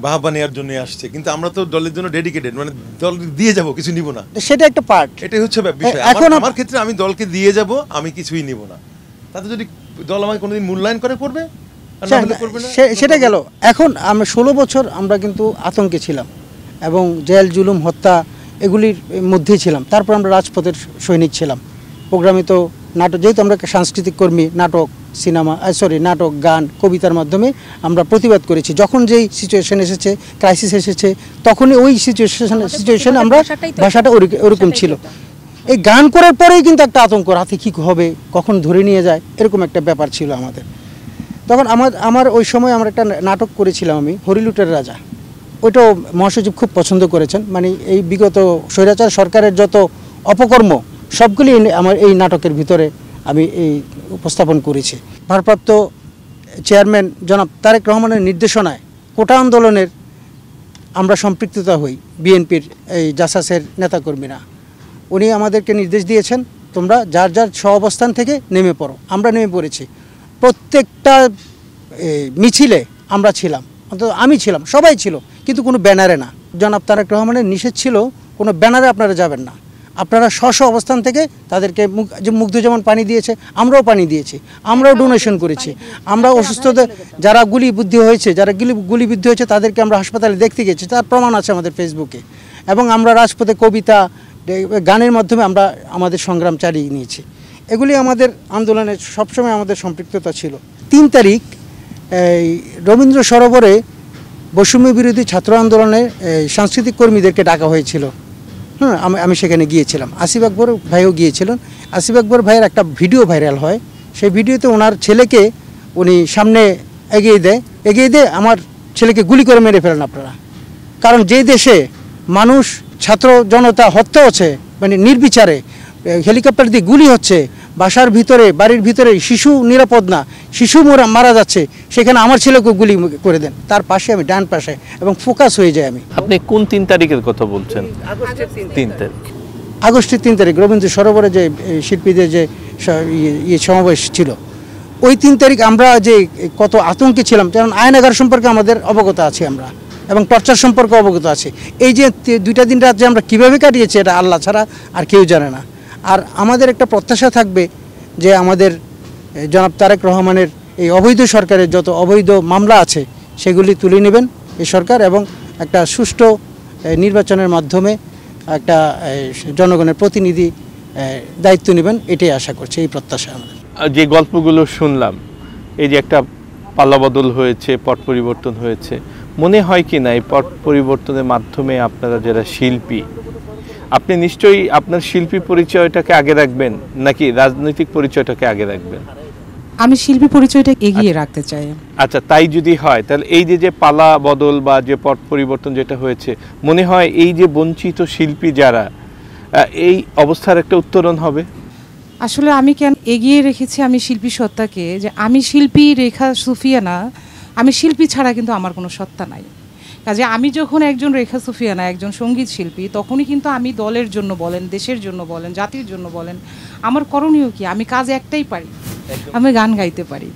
বাহবা নেওয়ার জন্য আসছে, কিন্তু আমরা তো দলের জন্য ডেডিকেটেড, মানে দল দিয়ে যাব, কিছু নিব না, সেটা একটা পার্ট। এটাই হচ্ছে বিষয়। এখন আমার ক্ষেত্রে আমি দলকে দিয়ে যাব, আমি কিছুই নিব না, তাতে যদি দল আমাকে কোনোদিন মূল্যায়ন করবে, সেটা গেল। এখন আমরা 16 বছর আমরা কিন্তু আতঙ্কে ছিলাম, এবং জেল, জুলুম, হত্যা এগুলির মধ্যেই ছিলাম। তারপর আমরা রাজপথের সৈনিক ছিলাম। প্রোগ্রামে তো নাটক, যেহেতু আমরা সাংস্কৃতিক কর্মী, নাটক, গান, কবিতার মাধ্যমে আমরা প্রতিবাদ করেছি। যখন যেই সিচুয়েশন এসেছে, ক্রাইসিস এসেছে, তখনই ওই সিচুয়েশনে আমরা, ভাষাটা ওরকম ছিল। এই গান করার পরেই কিন্তু একটা আতঙ্ক, রাতে কী হবে, কখন ধরে নিয়ে যায়, এরকম একটা ব্যাপার ছিল আমাদের। তখন আমার ওই সময় আমরা একটা নাটক করেছিলাম, আমি হরিলুটের রাজা। ওইটাও মহাসচিব খুব পছন্দ করেছেন। মানে এই বিগত স্বৈরাচার সরকারের যত অপকর্ম সবগুলি আমার এই নাটকের ভিতরে আমি এই উপস্থাপন করেছি। ভারপ্রাপ্ত চেয়ারম্যান জনাব তারেক রহমানের নির্দেশনায় কোটা আন্দোলনের আমরা সম্পৃক্ততা হই, বিএনপির এই জাসাসের নেতাকর্মীরা। উনি আমাদেরকে নির্দেশ দিয়েছেন, তোমরা যার যার অবস্থান থেকে নেমে পড়ো। আমরা নেমে পড়েছি। প্রত্যেকটা মিছিলে আমরা ছিলাম, অন্তত আমি ছিলাম, সবাই ছিল, কিন্তু কোনো ব্যানারে না। জনাব তারেক রহমানের নিষেধ ছিল কোনো ব্যানারে আপনারা যাবেন না, আপনারা স্ব অবস্থান থেকে তাদেরকে মুগ্ধ যেমন পানি দিয়েছে আমরাও পানি দিয়েছি, আমরাও ডোনেশন করেছি। আমরা অসুস্থদের যারা গুলিবিদ্ধ হয়েছে তাদেরকে আমরা হাসপাতালে দেখতে গেছি, তার প্রমাণ আছে আমাদের ফেসবুকে। এবং আমরা রাজপথে কবিতা গানের মাধ্যমে আমরা আমাদের সংগ্রাম চালিয়ে নিয়েছি। এগুলি আমাদের আন্দোলনে সবসময় আমাদের সম্পৃক্ততা ছিল। 3 তারিখ এই রবীন্দ্র সরোবরে বৈষম্য বিরোধী ছাত্র আন্দোলনের সাংস্কৃতিক কর্মীদেরকে ডাকা হয়েছিল। আমি সেখানে গিয়েছিলাম, আসিফ আকবর ভাইও গিয়েছিলেন। আসিফ আকবর ভাইয়ের একটা ভিডিও ভাইরাল হয়, সেই ভিডিওতে ওনার ছেলেকে উনি সামনে এগিয়ে দেয় আমার ছেলেকে গুলি করে মেরে ফেলেন আপনারা। কারণ যে দেশে মানুষ ছাত্র জনতা হত্যা হচ্ছে, মানে নির্বিচারে হেলিকপ্টার দিয়ে গুলি হচ্ছে, বাসার ভিতরে বাড়ির ভিতরে শিশু নিরাপদ না, শিশু মারা যাচ্ছে, সেখানে আমার ছেলেকে গুলি করে দেন। তার পাশে আমি, ডান পাশে, এবং ফোকাস হয়ে যায় আমি। আপনি কোন 3 তারিখের কথা বলছেন? আগস্টের 3 তারিখ রবীন্দ্র সরোবরে যে শিল্পীদের যে সমাবেশ ছিল, ওই 3 তারিখ আমরা যে কত আতঙ্কে ছিলাম, যেমন আয়নাগার সম্পর্কে আমাদের অবগত আছি আমরা, এবং টর্চার সম্পর্কে অবগত আছে। এই যে 2টা দিন রাত যে আমরা কীভাবে কাটিয়েছি এটা আল্লাহ ছাড়া আর কেউ জানে না। আর আমাদের একটা প্রত্যাশা থাকবে যে আমাদের জনাব তারেক রহমানের এই অবৈধ সরকারের যত অবৈধ মামলা আছে সেগুলি তুলে নেবেন এই সরকার, এবং একটা সুষ্ঠু নির্বাচনের মাধ্যমে একটা জনগণের প্রতিনিধি দায়িত্ব নেবেন, এটাই আশা করছি, এই প্রত্যাশা আমাদের। যে গল্পগুলো শুনলাম, এই যে একটা পাল্লাবদল হয়েছে, পট পরিবর্তন হয়েছে, মনে হয় কি না এই পট পরিবর্তনের মাধ্যমে আপনারা যারা শিল্পী, আপনি নিশ্চয়ই আপনার শিল্পী পরিচয়টাকে আগে রাখবেন নাকি রাজনৈতিক পরিচয়টাকে আগে রাখবেন? আমি শিল্পী পরিচয়টা এগিয়ে রাখতে চাই। আচ্ছা, তাই যদি হয় তাহলে এই যে পালা বদল বা যে পট পরিবর্তন যেটা হয়েছে, মনে হয় এই যে বঞ্চিত শিল্পী যারা, এই অবস্থার একটা উত্তরণ হবে। আসলে আমি কেন এগিয়ে রেখেছি আমি শিল্পী সত্তাকে, যে আমি শিল্পী রেখা সুফিয়ানা, আমি শিল্পী ছাড়া কিন্তু আমার কোনো সত্তা নাই। কাজে আমি যখন একজন রেখা সুফিয়ানা, একজন সঙ্গীত শিল্পী, তখনই কিন্তু আমি দলের জন্য বলেন, দেশের জন্য বলেন, জাতির জন্য বলেন, আমার করণীয় কি, আমি কাজ একটাই পারি, আমি গান গাইতে পারি।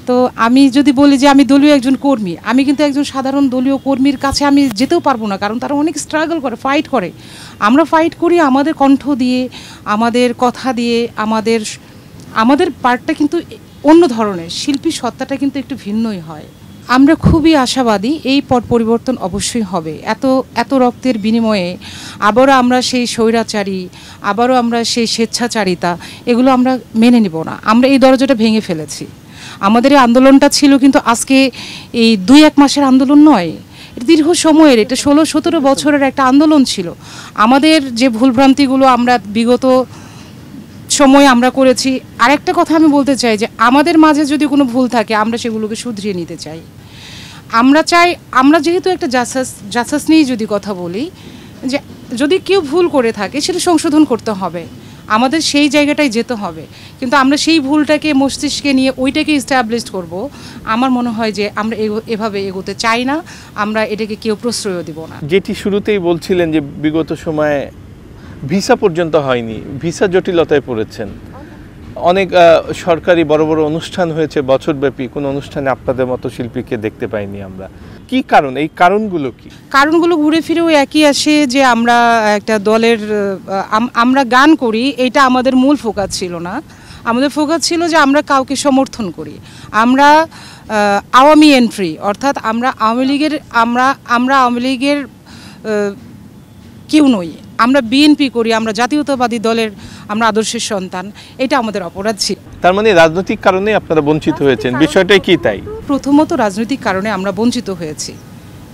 তো আমি যদি বলি যে আমি দলীয় একজন কর্মী, আমি কিন্তু একজন সাধারণ দলীয় কর্মীর কাছে আমি যেতেও পারবো না, কারণ তারা অনেক স্ট্রাগল করে, ফাইট করে। আমরা ফাইট করি আমাদের কণ্ঠ দিয়ে, আমাদের কথা দিয়ে, আমাদের পার্টটা কিন্তু অন্য ধরনের, শিল্পী সত্তাটা কিন্তু একটু ভিন্নই হয়। আমরা খুবই আশাবাদী এই পট পরিবর্তন অবশ্যই হবে। এত রক্তের বিনিময়ে আবারও আমরা সেই স্বৈরাচারী, আবারও আমরা সেই স্বেচ্ছাচারিতা, এগুলো আমরা মেনে নিব না। আমরা এই দরজাটা ভেঙে ফেলেছি। আমাদের এই আন্দোলনটা ছিল কিন্তু আজকে এই 2-1 মাসের আন্দোলন নয়, দীর্ঘ সময়ের, এটা 16-17 বছরের একটা আন্দোলন ছিল। আমাদের যে ভুলভ্রান্তিগুলো আমরা বিগত সময়ে আমরা করেছি, আরেকটা কথা আমি বলতে চাই যে আমাদের মাঝে যদি কোনো ভুল থাকে আমরা সেগুলোকে শুধরিয়ে নিতে চাই। আমরা যেহেতু একটা জাসাস নিয়ে যদি কথা বলি, যে যদি কেউ ভুল করে থাকে সেটা সংশোধন করতে হবে, আমাদের সেই জায়গাটায় যেতে হবে। কিন্তু আমরা সেই ভুলটাকে মস্তিষ্কে নিয়ে ওইটাকে এস্টাবলিশ করব, আমার মনে হয় যে আমরা এভাবে এগোতে চাই না, আমরা এটাকে কেউ প্রশ্রয় দিব না। যেটি শুরুতেই বলছিলেন যে বিগত সময়ে ভিসা পর্যন্ত হয়নি, ভিসা জটিলতায় পড়েছেন, অনেক সরকারি বড় বড় অনুষ্ঠান হয়েছে বছরব্যাপী, কোনো অনুষ্ঠানে আপনাদের মতো শিল্পীকে দেখতে পাইনি আমরা। কি কারণ, এই কারণগুলো কি? কারণগুলো ঘুরে ফিরেও একই আসে, যে আমরা একটা দলের আমরা গান করি, এটা আমাদের মূল ফোকাস ছিল না। আমাদের ফোকাস ছিল যে আমরা কাউকে সমর্থন করি, আমরা আওয়ামী এন্ট্রি, অর্থাৎ আমরা আওয়ামী লীগের কেউ নই, আমরা বিএনপি করি, আমরা জাতীয়তাবাদী দলের আমরা আদর্শের সন্তান, এটা আমাদের অপরাধ ছিল। তার মানে রাজনৈতিক কারণে আপনারা বঞ্চিত হয়েছেন, বিষয়টাই কি তাই? প্রথমত রাজনৈতিক কারণে আমরা বঞ্চিত হয়েছি,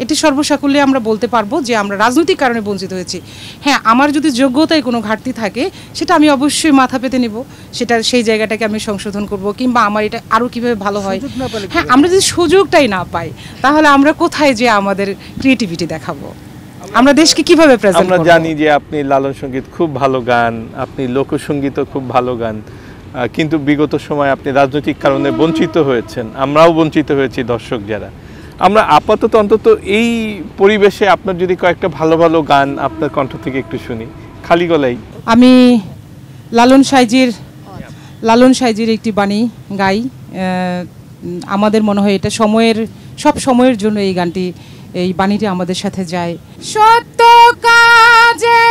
এটি সর্বসাকুল্যে আমরা বলতে পারবো যে আমরা রাজনৈতিক কারণে বঞ্চিত হয়েছি। হ্যাঁ, আমার যদি যোগ্যতায় কোনো ঘাটতি থাকে সেটা আমি অবশ্যই মাথা পেতে নিব, সেটা সেই জায়গাটাকে আমি সংশোধন করব, কিংবা আমার এটা আরও কীভাবে ভালো হয়। হ্যাঁ, আমরা যদি সুযোগটাই না পাই তাহলে আমরা কোথায় যে আমাদের ক্রিয়েটিভিটি দেখাবো, আমরা দেশকে কিভাবে প্রেজেন্ট করব? আমরা জানি যে আপনি লালন সঙ্গীত খুব ভালো গান, আপনি লোকসঙ্গীতও খুব ভালো গান, কিন্তু বিগত সময় আপনি রাজনৈতিক কারণে বঞ্চিত হয়েছেন, আমরাও বঞ্চিত হয়েছি দর্শক যারা। আমরা আপাতত অন্তত এই পরিবেশে আপনার যদি কয়েকটা ভালো ভালো গান আপনার কণ্ঠ থেকে একটু শুনি, খালি গলাই। আমি লালন সাইজির একটি বাণী গাই। আমাদের মনে হয় এটা সব সময়ের জন্য এই গানটি, এই বাণীটি আমাদের সাথে যায়। সত্য কাজে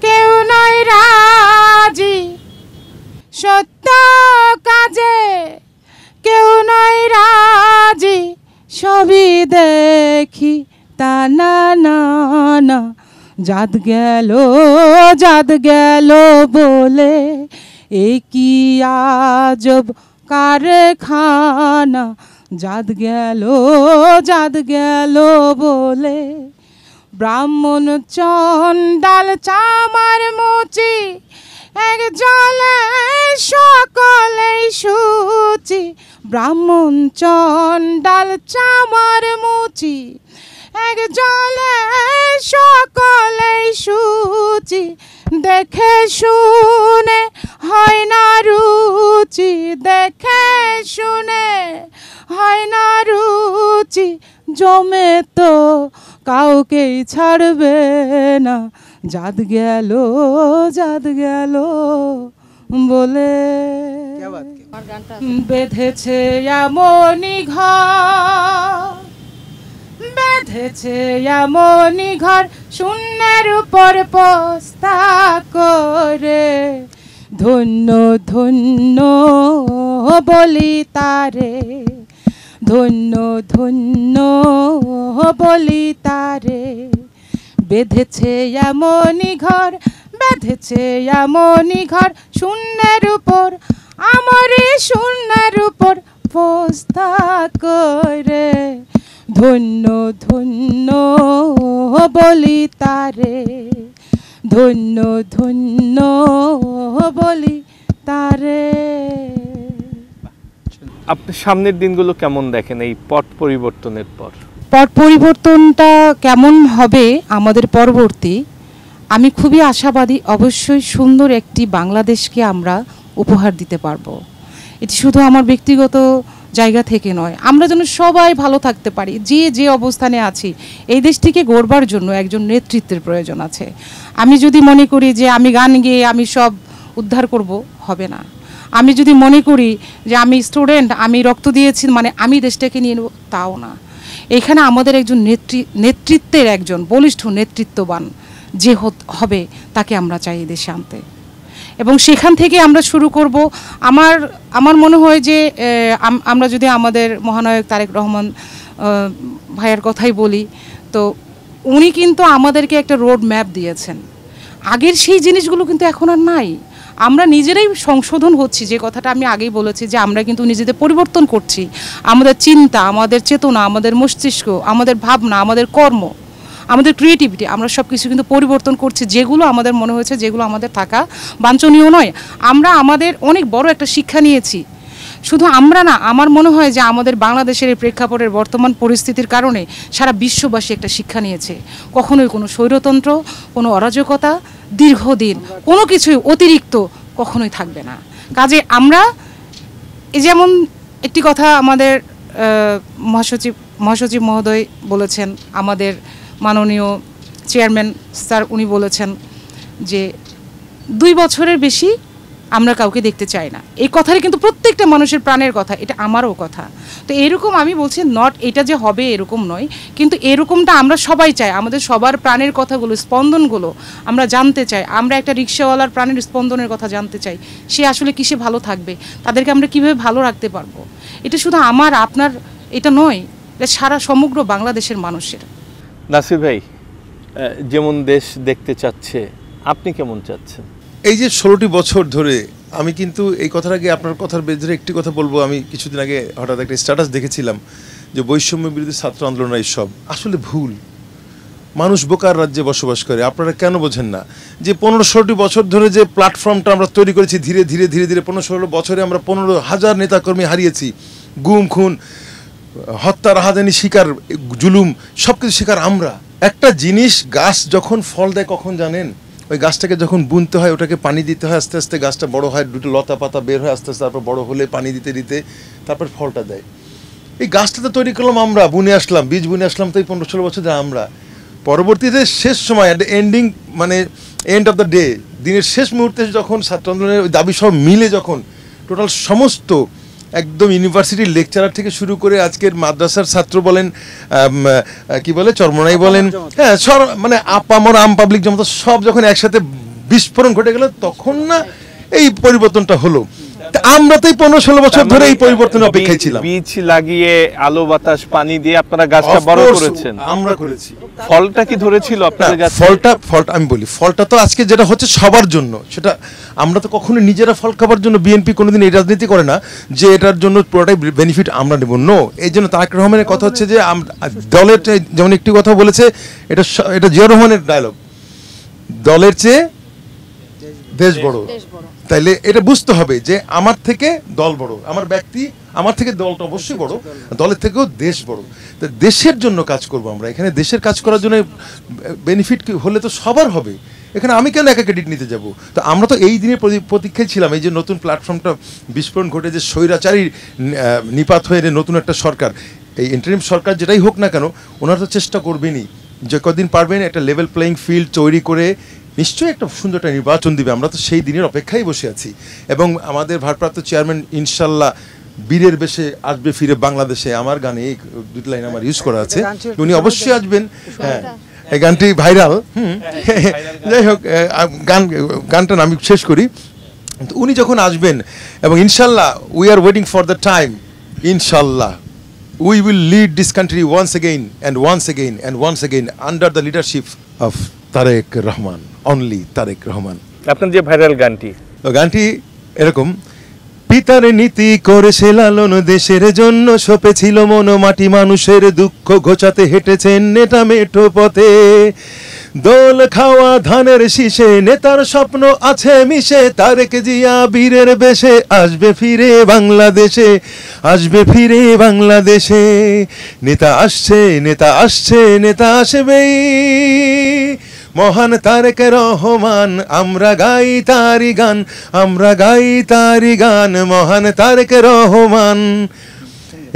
কেউ নয় রাজি, সত্য কাজে কেউ নয় রাজি, সবই দেখি তা না না না, জাত গেল বলে এই কি আজব কারখানা, জাত গেল বলে। ব্রাহ্মণ চণ্ডাল চামার মুচি, এক জলে সকলেই শুচি। ব্রাহ্মণ চণ্ডাল চামার মুচি, এক জলে সকলেই শুচি। দেখে শুনে হয় না রুচি, দেখে শুনে হয় না রুচি, জমে তো কাউকেই ছাড়বে না, জাত গেল বলে। বেঁধেছে এমনই ঘর, বেঁধেছে এমনই ঘর, শূন্যের উপর পোস্তা করে। ধন্য ধন্য বলি তারে, ধন্য ধন্য বলি তারে। বেঁধেছে এমনই ঘর, বেঁধেছে এমনই ঘর, শূন্যের উপর, আমারই শূন্যের উপর পোস্তা করে। ধন্য ধন্য বলি তারে, ধন্য ধন্য বলি তারে। আপনি সামনের দিনগুলো কেমন দেখেন এই পট পরিবর্তনের পর? পট পরিবর্তনটা কেমন হবে আমাদের পরবর্তী, আমি খুবই আশাবাদী। অবশ্যই সুন্দর একটি বাংলাদেশকে আমরা উপহার দিতে পারবো। এটি শুধু আমার ব্যক্তিগত জায়গা থেকে নয়, আমরা যেন সবাই ভালো থাকতে পারি। যে অবস্থানে আছি, এই দেশটিকে গড়বার জন্য একজন নেতৃত্বের প্রয়োজন আছে। আমি যদি মনে করি যে আমি গান গেয়ে আমি সব উদ্ধার করব, হবে না। আমি যদি মনে করি যে আমি স্টুডেন্ট, আমি রক্ত দিয়েছি মানে আমি দেশটাকে নিয়ে নেব, তাও না। এখানে আমাদের একজন নেতৃত্বের একজন বলিষ্ঠ নেতৃত্ববান যে হবে, তাকে আমরা চাই দেশে আনতে, এবং সেখান থেকে আমরা শুরু করব। আমার মনে হয় যে আমরা যদি আমাদের মহানায়ক তারেক রহমান ভাইয়ের কথাই বলি, তো উনি কিন্তু আমাদেরকে একটা রোড ম্যাপ দিয়েছেন। আগের সেই জিনিসগুলো কিন্তু এখন আর নাই। আমরা নিজেরাই সংশোধন হচ্ছি, যে কথাটা আমি আগেই বলেছি যে আমরা কিন্তু নিজেদের পরিবর্তন করছি। আমাদের চিন্তা, আমাদের চেতনা, আমাদের মস্তিষ্ক, আমাদের ভাবনা, আমাদের কর্ম, আমাদের ক্রিয়েটিভিটি, আমরা সব কিছু কিন্তু পরিবর্তন করছি। যেগুলো আমাদের মনে হয়েছে যেগুলো আমাদের থাকা বাঞ্ছনীয় নয়, আমরা আমাদের অনেক বড় একটা শিক্ষা নিয়েছি। শুধু আমরা না, আমার মনে হয় যে আমাদের বাংলাদেশের এই প্রেক্ষাপটের বর্তমান পরিস্থিতির কারণে সারা বিশ্ববাসী একটা শিক্ষা নিয়েছে। কখনোই কোনো স্বৈরতন্ত্র, কোনো অরাজকতা দীর্ঘদিন কোনো কিছুই অতিরিক্ত কখনোই থাকবে না। কাজে আমরা এই যেমন একটি কথা আমাদের মহাসচিব মহোদয় বলেছেন, আমাদের মাননীয় চেয়ারম্যান স্যার উনি বলেছেন যে 2 বছরের বেশি আমরা কাউকে দেখতে চাই না। এই কথাটা কিন্তু প্রত্যেকটা মানুষের প্রাণের কথা, এটা আমারও কথা। তো এরকম আমি বলছি নট এটা যে হবে এরকম নয়, কিন্তু এরকমটা আমরা সবাই চাই। আমাদের সবার প্রাণের কথাগুলো, স্পন্দনগুলো আমরা জানতে চাই। আমরা একটা রিক্সাওয়ালার প্রাণের স্পন্দনের কথা জানতে চাই, সে আসলে কিসে ভালো থাকবে, তাদেরকে আমরা কিভাবে ভালো রাখতে পারবো। এটা শুধু আমার আপনার এটা নয়, এটা সারা সমগ্র বাংলাদেশের মানুষের। নাসির ভাই, যেমন দেশ দেখতে চাচ্ছে, আপনি কেমন চাচ্ছেন? এই যে 16টি বছর ধরে আমি কিন্তু এই কথার আগে আপনার কথার বেশ ধরে একটি কথা বলবো। আমি কিছুদিন আগে হঠাৎ একটা স্ট্যাটাস দেখেছিলাম যে বৈষম্য বিরোধী ছাত্র আন্দোলন এইসব আসলে ভুল। মানুষ বোকার রাজ্যে বসবাস করে, আপনারা কেন বোঝেন না যে 15-16 বছর ধরে যে প্ল্যাটফর্মটা আমরা তৈরি করেছি, ধীরে ধীরে ধীরে ধীরে 15-16 বছরে আমরা 15,000 নেতাকর্মী হারিয়েছি, গুম খুন হত্যা রাহাজানি শিকার জুলুম সব কিছু শিকার আমরা। একটা জিনিস গাছ যখন ফল দেয় কখন জানেন? ওই গাছটাকে যখন বুনতে হয়, ওটাকে পানি দিতে হয়, আস্তে আস্তে গাছটা বড় হয়, দুটো লতা পাতা বের হয়, আস্তে আস্তে তারপর বড় হলে পানি দিতে দিতে তারপর ফলটা দেয়। এই গাছটা তো তৈরি করলাম আমরা, বুনে আসলাম, বীজ বুনে আসলাম তো এই 15-16 বছর ধরে আমরা। পরবর্তীতে শেষ সময় এন্ডিং মানে এন্ড অফ দ্য ডে, দিনের শেষ মুহূর্তে যখন ছাত্র আন্দোলনের ওই দাবি সব মিলে যখন টোটাল সমস্ত একদম ইউনিভার্সিটির লেকচারার থেকে শুরু করে আজকের মাদ্রাসার ছাত্র বলেন, কি বলে চরমনাই বলেন, হ্যাঁ মানে আপামর আম পাবলিক জমতা সব যখন একসাথে বিস্ফোরণ ঘটে গেল, তখন না এই পরিবর্তনটা হলো। আমরা তো এই 15-16 বছর ধরে এই পরিবর্তনের অপেক্ষায় ছিলাম। বীজ লাগিয়ে আলো বাতাস পানি দিয়ে আপনারা গাছটা বড় করেছেন। আমরা করেছি। ফলটা কি ধরেছিল আপনাদের গাছে? ফলটা আমি বলি, ফলটা তো আজকে যেটা হচ্ছে সবার জন্য, সেটা আমরা তো কখনো নিজেরা ফল খাবার জন্য, বিএনপি কোনোদিন এই রাজনীতি করে না যে এটার জন্য পুরোটাই বেনিফিট আমরা নেব। নো, এই জন্য তারেক রহমানের কথা হচ্ছে যে দলের যেমন একটি কথা বলেছে, এটা জিয়াউর রহমানের ডায়লগ, দলের চেয়ে দেশ বড়। তাইলে এটা বুঝতে হবে যে আমার থেকে দল বড়, আমার ব্যক্তি, আমার থেকে দলটা অবশ্যই বড়, দলের থেকেও দেশ বড়। তো দেশের জন্য কাজ করব আমরা। এখানে দেশের কাজ করার জন্য বেনিফিট হলে তো সবার হবে, এখানে আমি কেন একা ক্রেডিট নিতে যাব? তো আমরা তো এই দিনের প্রতীক্ষায় ছিলাম, এই যে নতুন প্ল্যাটফর্মটা বিস্ফোরণ ঘটে, যে স্বৈরাচারী নিপাত হয়ে নতুন একটা সরকার, এই ইন্টারিম সরকার যেটাই হোক না কেন, ওনারা তো চেষ্টা করবেনই যে কদিন পারবেন একটা লেভেল প্লেইং ফিল্ড তৈরি করে নিশ্চয়ই একটা সুন্দর একটা নির্বাচন দিবে। আমরা তো সেই দিনের অপেক্ষায় বসে আছি। এবং আমাদের ভারপ্রাপ্ত চেয়ারম্যান ইনশাল্লাহ বীরের বেশে আসবে ফিরে বাংলাদেশে। আমার গানে এই দুটো লাইন আমার ইউজ করা আছে, উনি অবশ্যই আসবেন। হ্যাঁ, এই গানটি ভাইরাল। যাই হোক, গানটা আমি শেষ করি। উনি যখন আসবেন এবং ইনশাল্লাহ we are waiting for the time, ইনশাল্লাহ we will lead this country once again and once again and once again under the leadership of Tarek Rahman, only Tarek Rahman. আপনার যে ভাইরাল গানটি এরকম, পিতার নীতি করেছে লালন দেশের জন্য, সপেছিল মন মাটি মানুষের দুঃখ ঘোচাতে, হেঁটেছেন নেতা মেঠো পথে, দোল খাওয়া ধানের শীষে নেতার স্বপ্ন আছে মিশে, তারেক জিয়া বীরের বেশে আসবে ফিরে বাংলাদেশে, আসবে ফিরে বাংলাদেশে। নেতা আসছে, নেতা আসছে, নেতা আসবেই, মহান তারেক রহমান, আমরা গাই তারি গান, আমরা গাই তারি গান, মহান তারেক রহমান।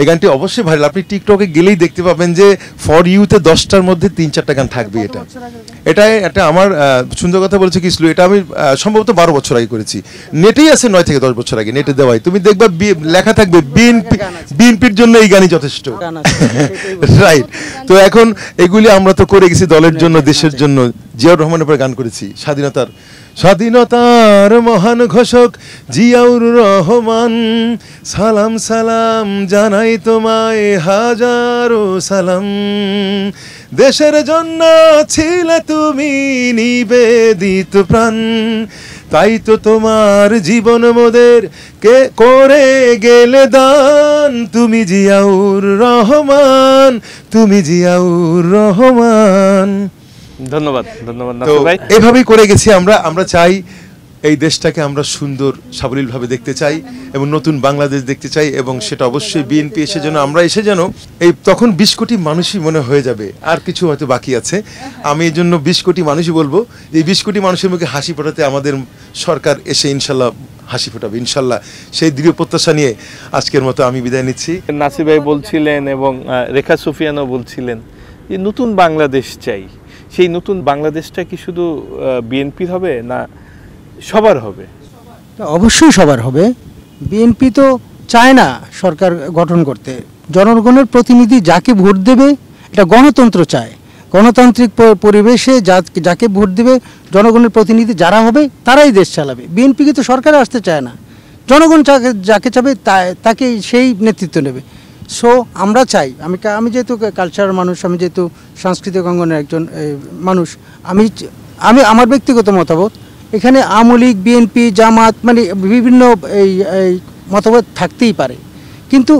এই গানটি অবশ্যই ভাইরাল, আপনি টিকটকে গেলেই দেখতে পাবেন যে ফর ইউতে 10টার মধ্যে 3-4টা গান থাকবে। এটা আমার সুন্দর কথা বলেছে কি ছিল, এটা আমি সম্ভবত 12 বছর আগে করেছি, নেটেই আছে 9 থেকে 10 বছর আগে নেটে দেওয়াই, তুমি দেখবা লেখা থাকবে বিএনপির জন্য এই গানই যথেষ্ট, রাইট? তো এখন এগুলি আমরা তো করে গেছি দলের জন্য, দেশের জন্য। জিয়াউর রহমানের উপরে গান করেছি, স্বাধীনতার মহান ঘোষক জিয়াউর রহমান, সালাম সালাম জানাই তোমায় হাজারো সালাম, দেশের জন্য ছিলে তুমি নিবেদিত প্রাণ, তাই তো তোমার জীবন মোদের কে করে গেলে দান, তুমি জিয়াউর রহমান, তুমি জিয়াউর রহমান। ধন্যবাদ, ধন্যবাদ নাসির ভাই। এভাবেই করে গেছি আমরা চাই এই দেশটাকে আমরা সুন্দর সাবলীলভাবে দেখতে চাই এবং নতুন বাংলাদেশ দেখতে চাই, এবং সেটা অবশ্যই বিএনপি এসে যেন, আমরা এসে যেন এই তখন 20 কোটি মানুষই মনে হয়ে যাবে, আর কিছু হয়তো বাকি আছে। আমি এই জন্য 20 কোটি মানুষই বলবো, এই 20 কোটি মানুষের মুখে হাসি ফোটাতে আমাদের সরকার এসে ইনশাল্লাহ হাসি ফোটাবে, ইনশাল্লাহ। সেই দৃঢ় প্রত্যাশা নিয়ে আজকের মতো আমি বিদায় নিচ্ছি। নাসির ভাই বলছিলেন এবং রেখা সুফিয়ানও বলছিলেন যে নতুন বাংলাদেশ চাই। সেই নতুন বাংলাদেশটা কি শুধু বিএনপির হবে না সবার হবে? অবশ্যই সবার হবে। বিএনপি তো চায় না সরকার গঠন করতে, জনগণের প্রতিনিধি যাকে ভোট দেবে, এটা গণতন্ত্র চায়, গণতান্ত্রিক পরিবেশে যাকে ভোট দেবে, জনগণের প্রতিনিধি যারা হবে তারাই দেশ চালাবে। বিএনপিকে তো সরকারে আসতে চায় না, জনগণ যাকে চাবে তাকে সেই নেতৃত্ব নেবে। সো আমরা চাই, আমি যেহেতু কালচারাল মানুষ, আমি যেহেতু সাংস্কৃতিক অঙ্গনের একজন মানুষ, আমি আমার ব্যক্তিগত মতামত, এখানে আওয়ামী লীগ, বিএনপি, জামাত, মানে বিভিন্ন এই মতভেদ থাকতেই পারে, কিন্তু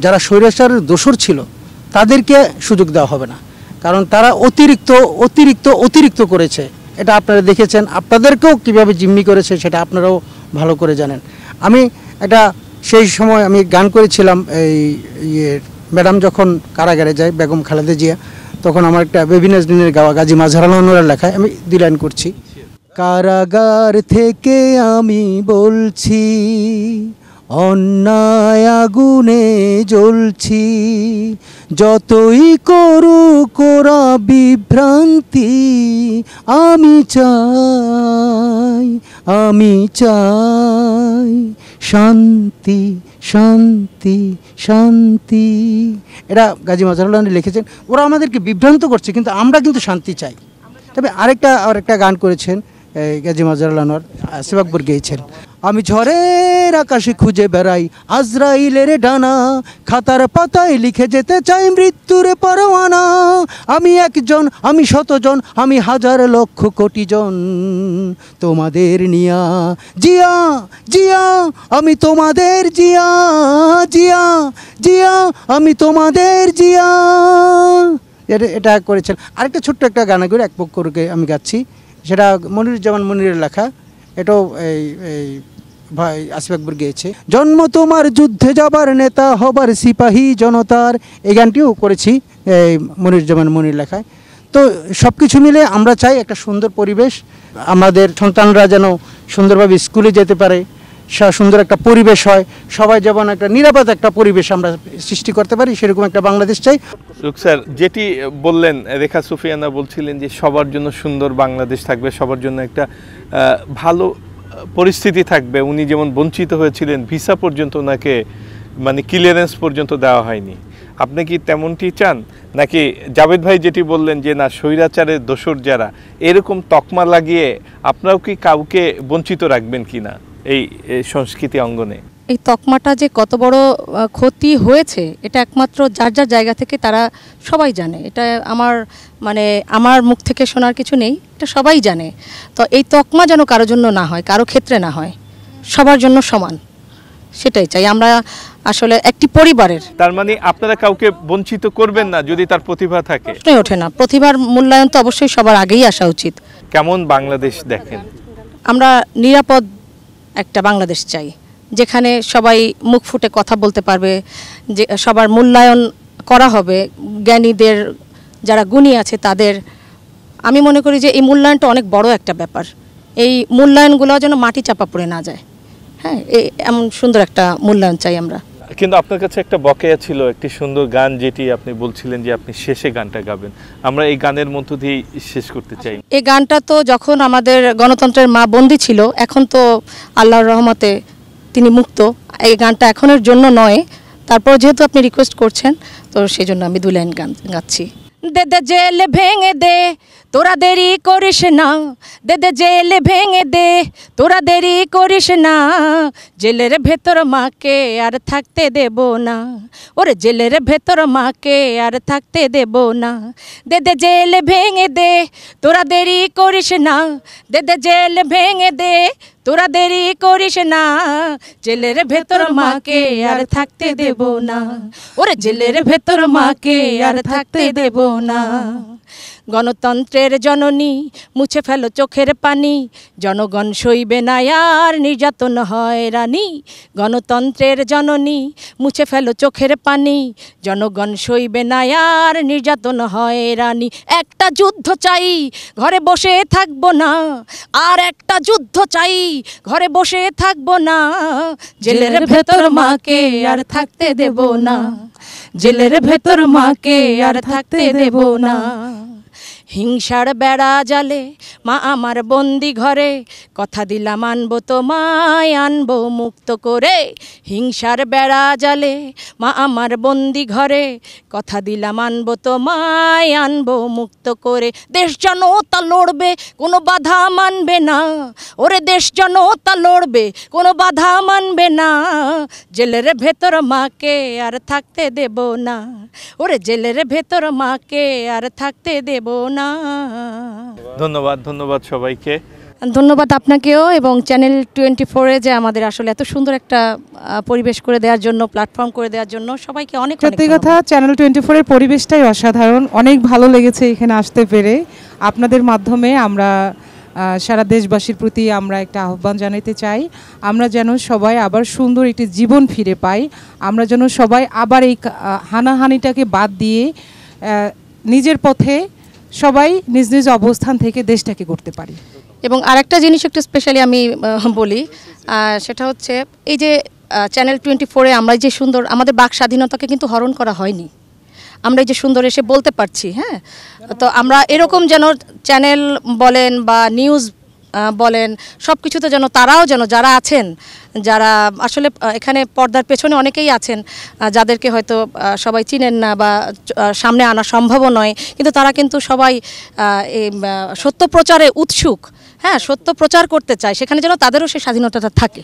যারা স্বৈরাচারের দোসর ছিল তাদেরকে সুযোগ দেওয়া হবে না, কারণ তারা অতিরিক্ত অতিরিক্ত অতিরিক্ত করেছে। এটা আপনারা দেখেছেন, আপনাদেরকেও কীভাবে জিম্মি করেছে সেটা আপনারাও ভালো করে জানেন। আমি এটা সেই সময় আমি গান করেছিলাম, এই ম্যাডাম যখন কারাগারে যায়, বেগম খালেদা জিয়া, তখন আমার একটা বেবি নাজনীনের গাওয়া গাজী মাজহারুল আনোয়ারের লেখায় আমি 2 লাইন করছি। কারাগার থেকে আমি বলছি, অন্যায় আগুনে জ্বলছি, যতই করুক ওরা বিভ্রান্তি, আমি চাই শান্তি শান্তি শান্তি। এটা গাজী মাজহারুল আনোয়ার লিখেছেন। ওরা আমাদেরকে বিভ্রান্ত করছে, কিন্তু আমরা কিন্তু শান্তি চাই। তবে আরেকটা গান করেছেন গাজী মাজহারুল আনোয়ার, আসিফ আকবর গেয়েছেন। আমি ঝড়ের আকাশে খুঁজে বেড়াই আজরাইলের ডানা, খাতার পাতায় লিখে যেতে চাই মৃত্যুর পরোয়ানা। আমি একজন, আমি শতজন, আমি হাজার লক্ষ কোটি জন, তোমাদের নিয়া জিয়া জিয়া, আমি তোমাদের জিয়া জিয়া জিয়া, আমি তোমাদের জিয়া। এটা করেছেন। আরেকটা ছোট্ট একটা গান করে এক পক্ষকে আমি গাচ্ছি, সেটা মনিরুজ্জামান মনিরের লেখা। এটাও এই ভাই আসিফ আকবর গেয়েছে। জন্ম তোমার যুদ্ধে যাবার, নেতা হবার সিপাহী জনতার, এই গানটিও করেছি এই মনিরুজ্জামান মনির লেখায়। তো সব কিছু মিলে আমরা চাই একটা সুন্দর পরিবেশ, আমাদের সন্তানরা যেন সুন্দরভাবে স্কুলে যেতে পারে, সুন্দর একটা পরিবেশ হয়, সবাই যেমন একটা নিরাপদ একটা পরিবেশ আমরা সৃষ্টি করতে পারি, সেরকম একটা বাংলাদেশ চাই। স্যার, যেটি বললেন, রেখা সুফিয়ানা বলছিলেন যে সবার জন্য সুন্দর বাংলাদেশ থাকবে, সবার জন্য একটা ভালো পরিস্থিতি থাকবে। উনি যেমন বঞ্চিত হয়েছিলেন, ভিসা পর্যন্ত ওনাকে মানে ক্লিয়ারেন্স পর্যন্ত দেওয়া হয়নি। আপনি কি তেমনটি চান, নাকি জাভেদ ভাই যেটি বললেন যে না, স্বৈরাচারের দোসর যারা, এরকম তকমা লাগিয়ে আপনারাও কি কাউকে বঞ্চিত রাখবেন কিনা এই সংস্কৃতি অঙ্গনে? এই তকমাটা যে কত বড় ক্ষতি হয়েছে এটা একমাত্র যার যার জায়গা থেকে তারা সবাই জানে। এটা আমার মুখ থেকে শোনার কিছু নেই, এটা সবাই জানে। তো এই তকমা যেন কারোর জন্য না হয়, কারো ক্ষেত্রে না হয়, সবার জন্য সমান, সেটাই চাই আমরা আসলে একটি পরিবারের। তার মানে আপনারা কাউকে বঞ্চিত করবেন না যদি তার প্রতিভা থাকে? প্রশ্নই ওঠে না, প্রতিভার মূল্যায়ন তো অবশ্যই সবার আগেই আসা উচিত। কেমন বাংলাদেশ দেখেন? আমরা নিরাপদ একটা বাংলাদেশ চাই, যেখানে সবাই মুখ ফুটে কথা বলতে পারবে, যে সবার মূল্যায়ন করা হবে, জ্ঞানীদের যারা গুণী আছে তাদের। আমি মনে করি যে এই মূল্যায়নটা অনেক বড় একটা ব্যাপার, এই মূল্যায়নগুলো যেন মাটি চাপা পড়ে না যায়। হ্যাঁ, এমন সুন্দর একটা মূল্যায়ন চাই আমরা। কিন্তু আপনার কাছে একটা বকেয়া ছিল, একটি সুন্দর গান, যেটি আপনি বলছিলেন যে আপনি শেষে গানটা গাবেন। আমরা এই গানের মধ্য দিয়েই শেষ করতে চাই। এই গানটা তো যখন আমাদের গণতন্ত্রের মা বন্দী ছিল, এখন তো আল্লাহর রহমতে তিনি মুক্ত। এই গানটা এখনের জন্য নয়, তারপর যেহেতু আপনি রিকোয়েস্ট করছেন তো সেই জন্য আমি 2 লাইন গান গাচ্ছি। দে দে জেল ভেঙে দে, তোরা দেরি করিস না, দে দে জেল ভেঙে দে, তোরা দেরি করিস না, জেলের ভেতর মাকে আর থাকতে দেব না, ওরে জেলের ভেতর মাকে আর থাকতে দেব না। দে দে জেল ভেঙে দে, তোরা দেরি করিস না, দে দে জেল ভেঙে দে, তোরা দেরি করিস না, জেলের ভেতর মাকে আর থাকতে দেব না, ওরে জেলের ভেতর মাকে আর থাকতে দেব না। গণতন্ত্রের জননী মুছে ফেলো চোখের পানি, জনগণ সইবে না আর নির্যাতন হয়রানি। গণতন্ত্রের জননী মুছে ফেলো চোখের পানি, জনগণ সইবে না আর নির্যাতন হয়রানি। একটা যুদ্ধ চাই, ঘরে বসে থাকবো না, আর একটা যুদ্ধ চাই, ঘরে বসে থাকবো না, জেলের ভেতর মাকে আর থাকতে দেব না, জেলের ভেতর মাকে আর থাকতে দেব না। হিংসার বেড়া জালে মা আমার বন্দি ঘরে, কথা দিলাম আনবো তোমায় আনবো মুক্ত করে। হিংসার বেড়া জালে মা আমার বন্দি ঘরে, কথা দিলাম আনবো তোমায় আনবো মুক্ত করে। দেশ জনতা লড়বে, কোনো বাধা মানবে না, ওরে দেশ জনতা লড়বে, কোনো বাধা মানবে না, জেলের ভেতর মাকে আর থাকতে দেব না, ওরে জেলের ভেতর মাকে আর থাকতে দেব না। ধন্যবাদ, ধন্যবাদ সবাইকে। ধন্যবাদ আপনাকেও এবং চ্যানেল 24-এ যে আমাদের আসলে এত সুন্দর একটা পরিবেশ করে দেওয়ার জন্য, প্ল্যাটফর্ম করে দেওয়ার জন্য সবাইকে অনেক অনেক সত্যি কথা, চ্যানেল 24-এর পরিবেশটাই অসাধারণ, অনেক ভালো লেগেছে এখানে আসতে পেরে। আপনাদের মাধ্যমে আমরা সারা দেশবাসীর প্রতি আমরা একটা আহ্বান জানাতে চাই, আমরা যেন সবাই আবার সুন্দর একটি জীবন ফিরে পাই, আমরা যেন সবাই আবার এই হানাহানিটাকে বাদ দিয়ে নিজের পথে সবাই নিজ নিজ অবস্থান থেকে দেশটাকে করতে পারি। এবং আরেকটা জিনিস একটু স্পেশালি আমি বলি, সেটা হচ্ছে এই যে চ্যানেল 24-এ আমরা যে সুন্দর আমাদের বাক স্বাধীনতাকে কিন্তু হরণ করা হয়নি, আমরা এই যে সুন্দর এসে বলতে পারছি। হ্যাঁ, তো আমরা এরকম যেন চ্যানেল বলেন বা নিউজ বলেন সব কিছুতে যেন তারাও যেন যারা আছেন, যারা আসলে এখানে পর্দার পেছনে অনেকেই আছেন যাদেরকে হয়তো সবাই চিনেন না বা সামনে আনা সম্ভবও নয়, কিন্তু তারা কিন্তু সবাই এই সত্য প্রচারে উৎসুক। হ্যাঁ, সত্য প্রচার করতে চায়, সেখানে যেন তাদেরও সেই স্বাধীনতাটা থাকে।